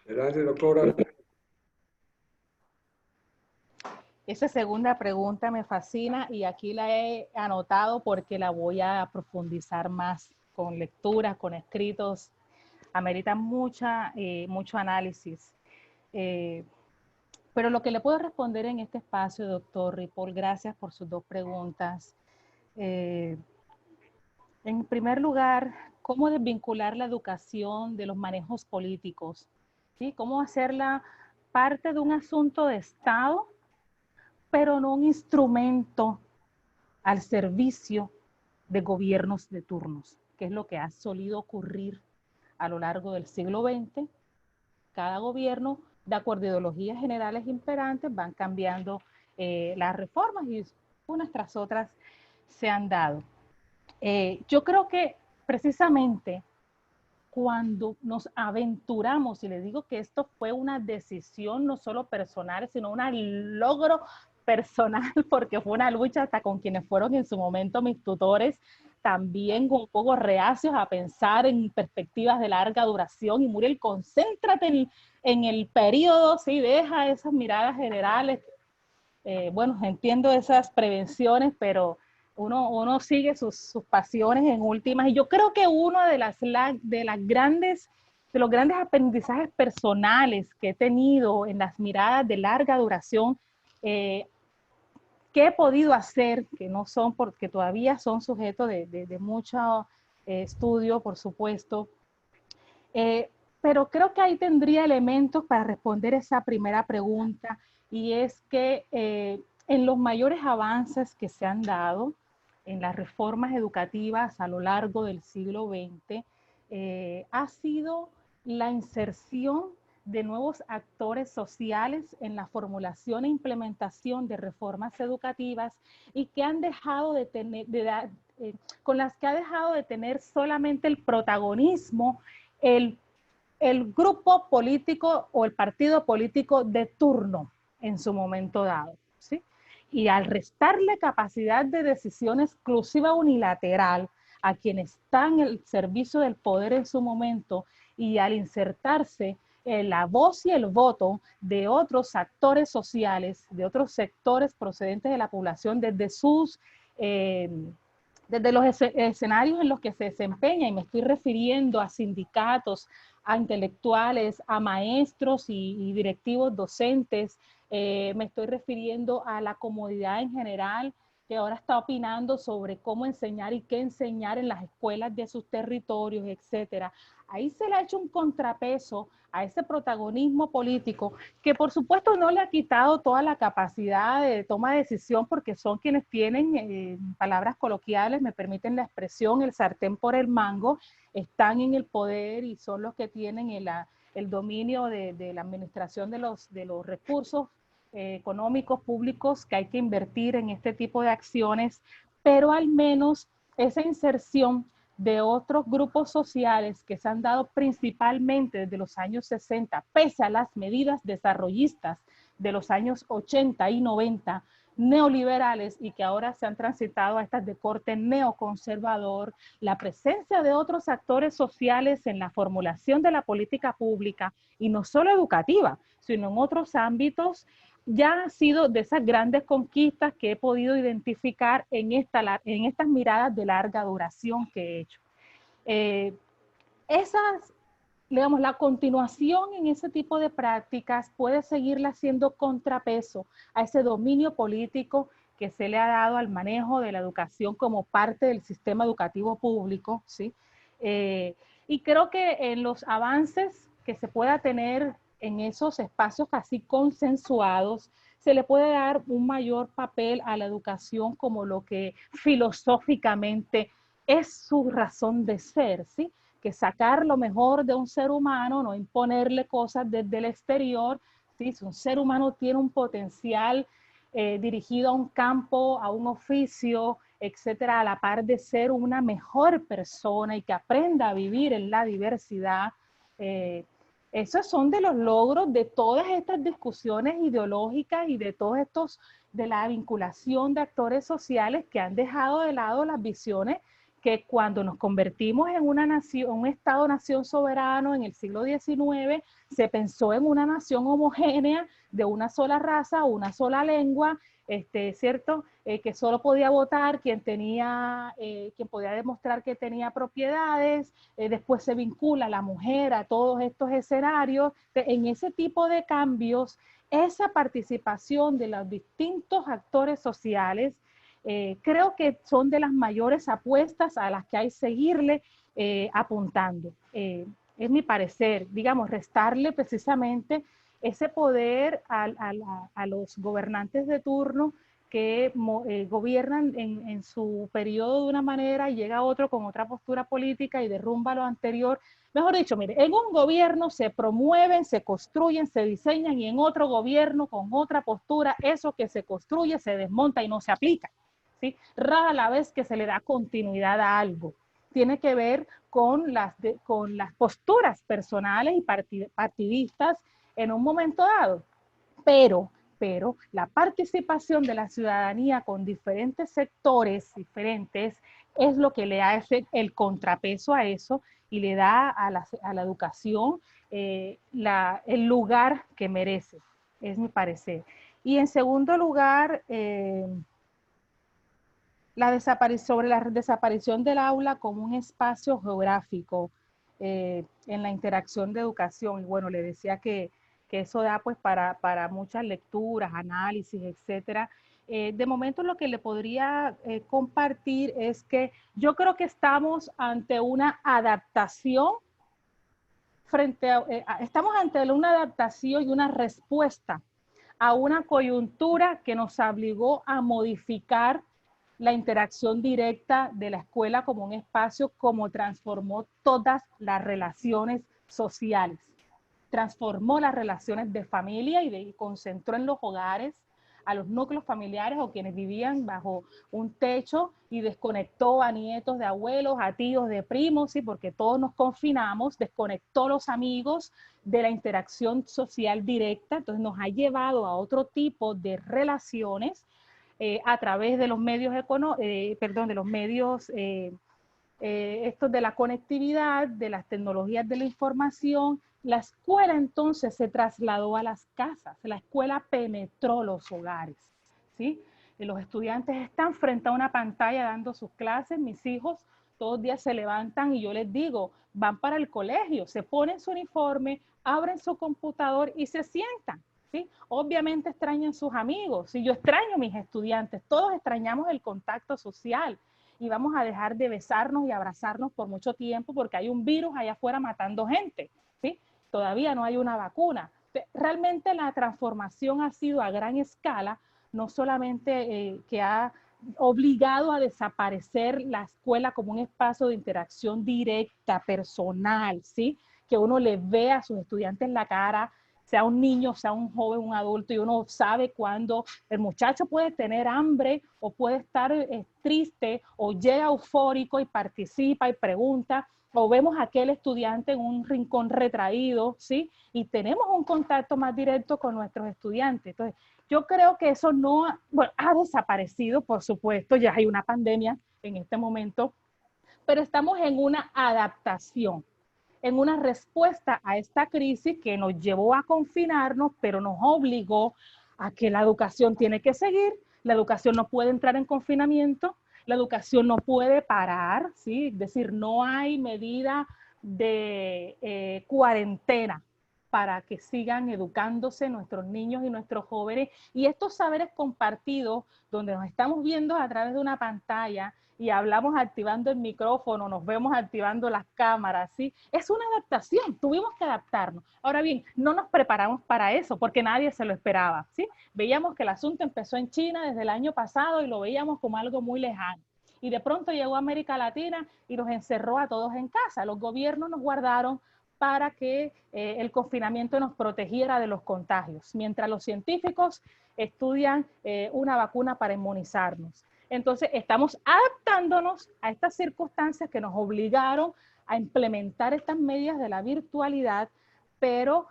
Gracias, doctora. Esa segunda pregunta me fascina y aquí la he anotado porque la voy a profundizar más con lecturas, con escritos. Amerita mucho análisis. Pero lo que le puedo responder en este espacio, doctor Ripoll, gracias por sus dos preguntas. En primer lugar, ¿cómo desvincular la educación de los manejos políticos? ¿Sí? ¿Cómo hacerla parte de un asunto de Estado, pero no un instrumento al servicio de gobiernos de turnos, que es lo que ha solido ocurrir a lo largo del siglo XX? Cada gobierno, de acuerdo a ideologías generales imperantes, van cambiando las reformas y unas tras otras se han dado. Yo creo que precisamente cuando nos aventuramos, y les digo que esto fue una decisión no solo personal, sino un logro personal, porque fue una lucha hasta con quienes fueron en su momento mis tutores, también un poco reacios a pensar en perspectivas de larga duración. Y Muriel, concéntrate en el periodo, sí, deja esas miradas generales. Bueno, entiendo esas prevenciones, pero uno sigue sus pasiones en últimas. Y yo creo que uno de los grandes aprendizajes personales que he tenido en las miradas de larga duración, que he podido hacer, que no son, porque todavía son sujetos de mucho estudio, por supuesto, pero creo que ahí tendría elementos para responder esa primera pregunta, y es que en los mayores avances que se han dado en las reformas educativas a lo largo del siglo XX, ha sido la inserción de nuevos actores sociales en la formulación e implementación de reformas educativas, y que han dejado de tener, con las que ha dejado de tener solamente el protagonismo el grupo político o el partido político de turno en su momento dado, ¿sí? Y al restarle capacidad de decisión exclusiva unilateral a quienes están en el servicio del poder en su momento, y al insertarse la voz y el voto de otros actores sociales, de otros sectores procedentes de la población desde los escenarios en los que se desempeña, y me estoy refiriendo a sindicatos, a intelectuales, a maestros y directivos docentes, me estoy refiriendo a la comunidad en general, que ahora está opinando sobre cómo enseñar y qué enseñar en las escuelas de sus territorios, etcétera. Ahí se le ha hecho un contrapeso a ese protagonismo político, que por supuesto no le ha quitado toda la capacidad de toma de decisión, porque son quienes tienen, palabras coloquiales, me permiten la expresión, el sartén por el mango, están en el poder y son los que tienen el dominio de la administración de los recursos económicos públicos que hay que invertir en este tipo de acciones, pero al menos esa inserción de otros grupos sociales que se han dado principalmente desde los años 60, pese a las medidas desarrollistas de los años 80 y 90, neoliberales, y que ahora se han transitado a estas de corte neoconservador, la presencia de otros actores sociales en la formulación de la política pública, y no solo educativa, sino en otros ámbitos, ya ha sido de esas grandes conquistas que he podido identificar en estas miradas de larga duración que he hecho. Digamos, la continuación en ese tipo de prácticas puede seguirla haciendo contrapeso a ese dominio político que se le ha dado al manejo de la educación como parte del sistema educativo público, ¿sí? Y creo que en los avances que se pueda tener en esos espacios así consensuados, se le puede dar un mayor papel a la educación como lo que filosóficamente es su razón de ser, ¿sí? que sacar lo mejor de un ser humano, no imponerle cosas desde el exterior, ¿sí? Si un ser humano tiene un potencial dirigido a un campo, a un oficio, etcétera, a la par de ser una mejor persona y que aprenda a vivir en la diversidad, esos son de los logros de todas estas discusiones ideológicas y de todos estos, de la vinculación de actores sociales que han dejado de lado las visiones que cuando nos convertimos en una nación, un Estado-nación soberano en el siglo XIX, se pensó en una nación homogénea de una sola raza, una sola lengua, ¿cierto? Que solo podía votar quien podía demostrar que tenía propiedades, después se vincula a la mujer a todos estos escenarios. En ese tipo de cambios, esa participación de los distintos actores sociales, creo que son de las mayores apuestas a las que hay que seguirle apuntando. Es mi parecer, digamos, restarle precisamente ese poder a los gobernantes de turno que gobiernan en su periodo de una manera y llega otro con otra postura política y derrumba lo anterior. Mejor dicho, mire, en un gobierno se promueven, se construyen, se diseñan y en otro gobierno con otra postura, eso que se construye se desmonta y no se aplica. ¿Sí? Rara la vez que se le da continuidad a algo. Tiene que ver con las posturas personales y partidistas en un momento dado. Pero la participación de la ciudadanía con diferentes sectores diferentes es lo que le hace el contrapeso a eso y le da a la educación el lugar que merece, es mi parecer. Y en segundo lugar, sobre la desaparición del aula como un espacio geográfico en la interacción de educación. Y bueno, le decía que eso da pues para muchas lecturas, análisis, etcétera. De momento lo que le podría compartir es que yo creo que estamos ante una adaptación estamos ante una adaptación y una respuesta a una coyuntura que nos obligó a modificar la interacción directa de la escuela como un espacio, como transformó todas las relaciones sociales. Transformó las relaciones de familia y concentró en los hogares a los núcleos familiares o quienes vivían bajo un techo y desconectó a nietos de abuelos, a tíos de primos, ¿sí? Porque todos nos confinamos, desconectó a los amigos de la interacción social directa, entonces nos ha llevado a otro tipo de relaciones a través de los medios estos de la conectividad, de las tecnologías de la información. La escuela entonces se trasladó a las casas, la escuela penetró los hogares, ¿sí? Y los estudiantes están frente a una pantalla dando sus clases. Mis hijos todos los días se levantan y yo les digo, van para el colegio, se ponen su uniforme, abren su computador y se sientan. ¿Sí? Obviamente extrañan sus amigos, y yo extraño a mis estudiantes, todos extrañamos el contacto social y vamos a dejar de besarnos y abrazarnos por mucho tiempo porque hay un virus allá afuera matando gente, ¿sí? Todavía no hay una vacuna. Realmente la transformación ha sido a gran escala, no solamente que ha obligado a desaparecer la escuela como un espacio de interacción directa, personal, ¿sí? Que uno le ve a sus estudiantes en la cara, sea un niño, sea un joven, un adulto, y uno sabe cuando el muchacho puede tener hambre o puede estar triste o llega eufórico y participa y pregunta, o vemos a aquel estudiante en un rincón retraído, ¿sí? Y tenemos un contacto más directo con nuestros estudiantes. Entonces, yo creo que eso no, bueno, ha desaparecido, por supuesto, ya hay una pandemia en este momento, pero estamos en una adaptación, en una respuesta a esta crisis que nos llevó a confinarnos, pero nos obligó a que la educación tiene que seguir, la educación no puede entrar en confinamiento, la educación no puede parar, ¿sí? Es decir, no hay medida de cuarentena para que sigan educándose nuestros niños y nuestros jóvenes. Y estos saberes compartidos, donde nos estamos viendo a través de una pantalla y hablamos activando el micrófono, nos vemos activando las cámaras, ¿sí? Es una adaptación, tuvimos que adaptarnos. Ahora bien, no nos preparamos para eso porque nadie se lo esperaba, ¿sí? Veíamos que el asunto empezó en China desde el año pasado y lo veíamos como algo muy lejano. Y de pronto llegó a América Latina y nos encerró a todos en casa. Los gobiernos nos guardaron para que el confinamiento nos protegiera de los contagios, mientras los científicos estudian una vacuna para inmunizarnos. Entonces, estamos adaptándonos a estas circunstancias que nos obligaron a implementar estas medidas de la virtualidad, pero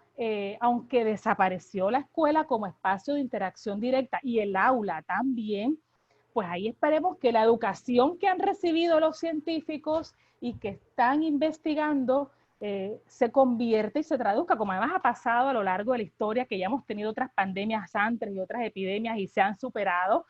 aunque desapareció la escuela como espacio de interacción directa y el aula también, pues ahí esperemos que la educación que han recibido los científicos y que están investigando se convierta y se traduzca, como además ha pasado a lo largo de la historia, que ya hemos tenido otras pandemias antes y otras epidemias y se han superado.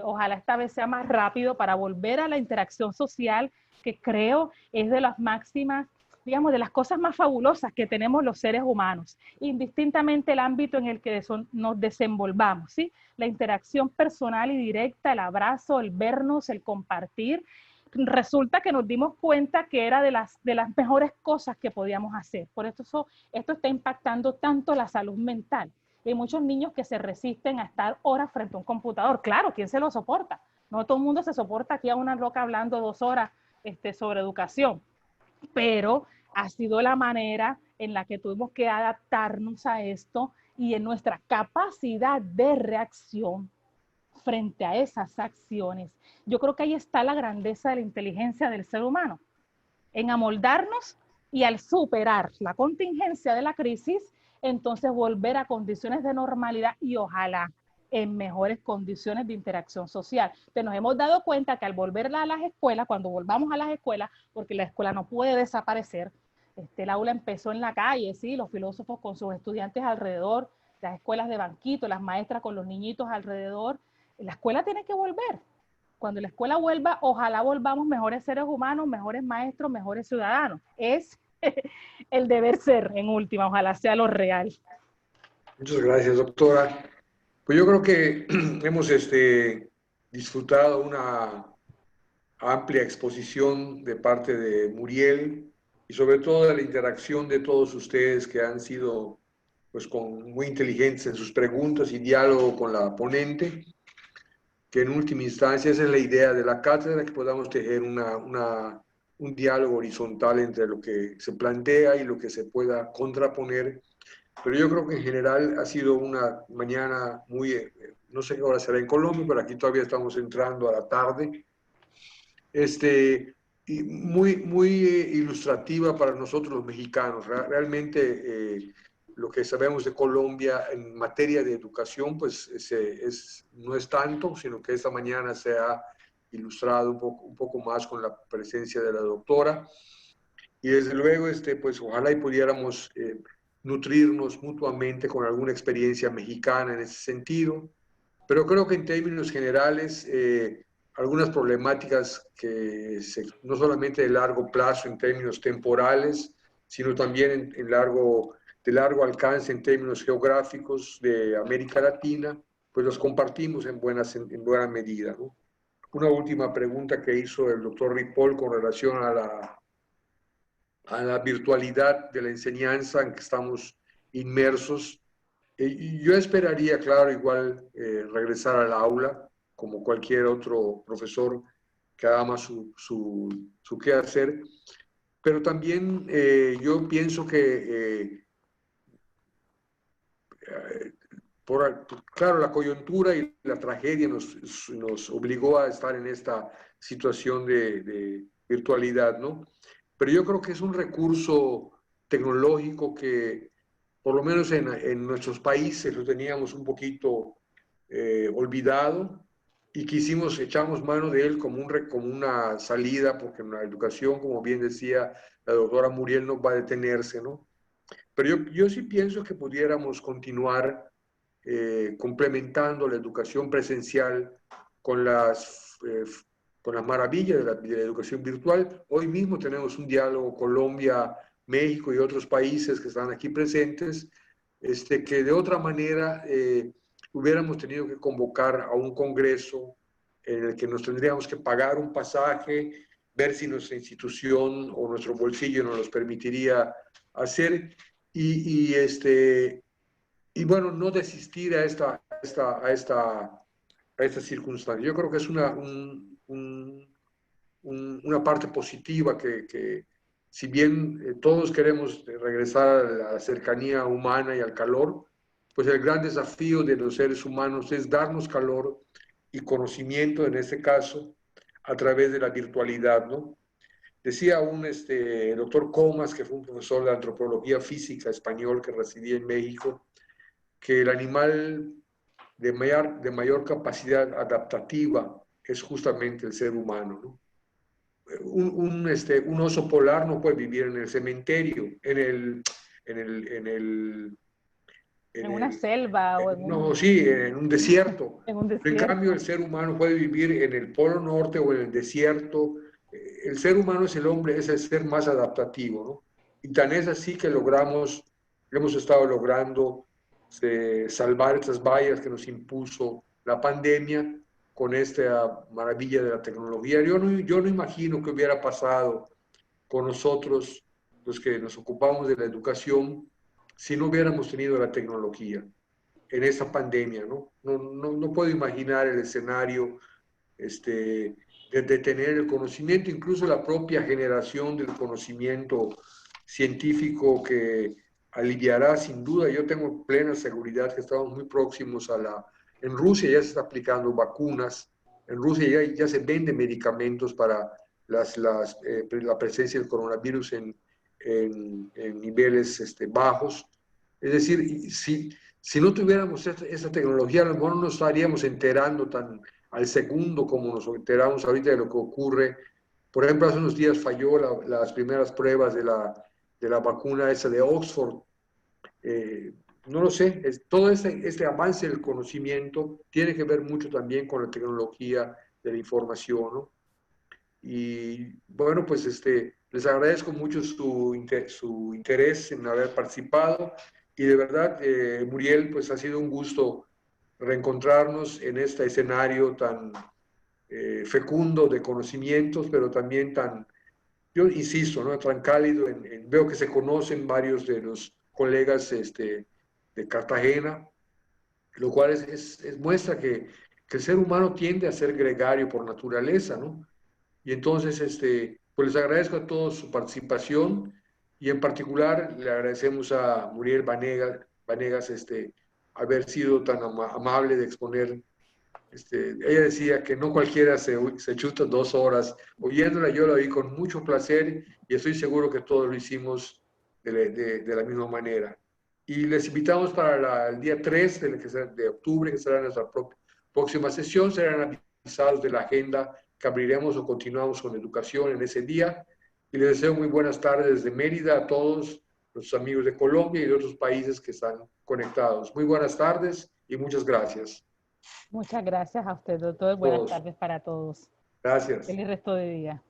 Ojalá esta vez sea más rápido para volver a la interacción social, que creo es de las máximas, digamos, de las cosas más fabulosas que tenemos los seres humanos, indistintamente el ámbito en el que nos desenvolvamos, ¿sí? La interacción personal y directa, el abrazo, el vernos, el compartir. Resulta que nos dimos cuenta que era de las mejores cosas que podíamos hacer. Por eso esto está impactando tanto la salud mental. Hay muchos niños que se resisten a estar horas frente a un computador. Claro, ¿quién se lo soporta? No todo el mundo se soporta aquí a una loca hablando 2 horas sobre educación, pero ha sido la manera en la que tuvimos que adaptarnos a esto y en nuestra capacidad de reacción frente a esas acciones. Yo creo que ahí está la grandeza de la inteligencia del ser humano, en amoldarnos y al superar la contingencia de la crisis, entonces volver a condiciones de normalidad y ojalá en mejores condiciones de interacción social. Entonces nos hemos dado cuenta que al volver a las escuelas, cuando volvamos a las escuelas, porque la escuela no puede desaparecer, el aula empezó en la calle, ¿sí? Los filósofos con sus estudiantes alrededor, las escuelas de banquito, las maestras con los niñitos alrededor. La escuela tiene que volver. Cuando la escuela vuelva, ojalá volvamos mejores seres humanos, mejores maestros, mejores ciudadanos. Es el deber ser, en última, ojalá sea lo real. Muchas gracias, doctora. Pues yo creo que hemos disfrutado una amplia exposición de parte de Muriel y sobre todo de la interacción de todos ustedes que han sido pues, muy inteligentes en sus preguntas y diálogo con la ponente, que en última instancia esa es la idea de la cátedra, que podamos tejer un diálogo horizontal entre lo que se plantea y lo que se pueda contraponer. Pero yo creo que en general ha sido una mañana muy, no sé qué hora será en Colombia, pero aquí todavía estamos entrando a la tarde, y muy ilustrativa para nosotros los mexicanos. Realmente lo que sabemos de Colombia en materia de educación, pues no es tanto, sino que esta mañana se ha ilustrado un poco más con la presencia de la doctora. Y desde luego, pues ojalá y pudiéramos nutrirnos mutuamente con alguna experiencia mexicana en ese sentido. Pero creo que en términos generales, algunas problemáticas que no solamente de largo plazo en términos temporales, sino también de largo alcance en términos geográficos de América Latina, pues los compartimos en buena medida, ¿no? Una última pregunta que hizo el doctor Ripoll con relación a la virtualidad de la enseñanza en que estamos inmersos. Y yo esperaría, claro, igual regresar al aula, como cualquier otro profesor que haga más su quehacer, pero también yo pienso que, claro, la coyuntura y la tragedia nos obligó a estar en esta situación de virtualidad, ¿no? Pero yo creo que es un recurso tecnológico que, por lo menos en nuestros países, lo teníamos un poquito olvidado y echamos mano de él como una salida, porque en la educación, como bien decía la doctora Muriel, no va a detenerse, ¿no? Pero yo sí pienso que pudiéramos continuar complementando la educación presencial con las maravillas de la educación virtual. Hoy mismo tenemos un diálogo Colombia, México y otros países que están aquí presentes, que de otra manera hubiéramos tenido que convocar a un congreso en el que nos tendríamos que pagar un pasaje, ver si nuestra institución o nuestro bolsillo nos los permitiría hacer y bueno, no desistir a esta circunstancia. Yo creo que es una parte positiva que si bien todos queremos regresar a la cercanía humana y al calor, pues el gran desafío de los seres humanos es darnos calor y conocimiento, en este caso, a través de la virtualidad, ¿no? Decía un doctor Comas, que fue un profesor de antropología física español que residía en México, que el animal de mayor capacidad adaptativa es justamente el ser humano, ¿no? Un oso polar no puede vivir en el cementerio, en una selva o en un desierto. En un desierto. En cambio, el ser humano puede vivir en el Polo Norte o en el desierto. El ser humano es el ser más adaptativo, ¿no? Y tan es así que hemos estado logrando salvar estas vallas que nos impuso la pandemia con esta maravilla de la tecnología. Yo no imagino qué hubiera pasado con nosotros, los que nos ocupamos de la educación, si no hubiéramos tenido la tecnología en esta pandemia, ¿no? No puedo imaginar el escenario de tener el conocimiento, incluso la propia generación del conocimiento científico que aliviará sin duda. Yo tengo plena seguridad que estamos muy próximos en Rusia ya se está aplicando vacunas, en Rusia ya se venden medicamentos para la presencia del coronavirus en niveles bajos. Es decir, si no tuviéramos esta tecnología, a lo mejor no nos estaríamos enterando tan al segundo como nos enteramos ahorita de lo que ocurre. Por ejemplo, hace unos días falló las primeras pruebas de la vacuna esa de Oxford. No lo sé, todo este avance del conocimiento tiene que ver mucho también con la tecnología de la información, ¿no? Y bueno, pues les agradezco mucho su interés en haber participado y de verdad, Muriel, pues ha sido un gusto reencontrarnos en este escenario tan fecundo de conocimientos, pero también yo insisto, ¿no? Tan cálido. Veo que se conocen varios de los colegas de Cartagena, lo cual muestra que el ser humano tiende a ser gregario por naturaleza, ¿no? Y entonces, pues les agradezco a todos su participación y en particular le agradecemos a Muriel Vanegas haber sido tan amable de exponer. Ella decía que no cualquiera se chuta 2 horas oyéndola. Yo la oí con mucho placer y estoy seguro que todos lo hicimos de la misma manera. Y les invitamos para el día 3 de octubre, que será nuestra próxima sesión. Serán avisados de la agenda que abriremos o continuamos con educación en ese día. Y les deseo muy buenas tardes desde Mérida a todos nuestros amigos de Colombia y de otros países que están conectados. Muy buenas tardes y muchas gracias. Muchas gracias a usted, doctor. Buenas tardes para todos. Gracias. Feliz resto de día.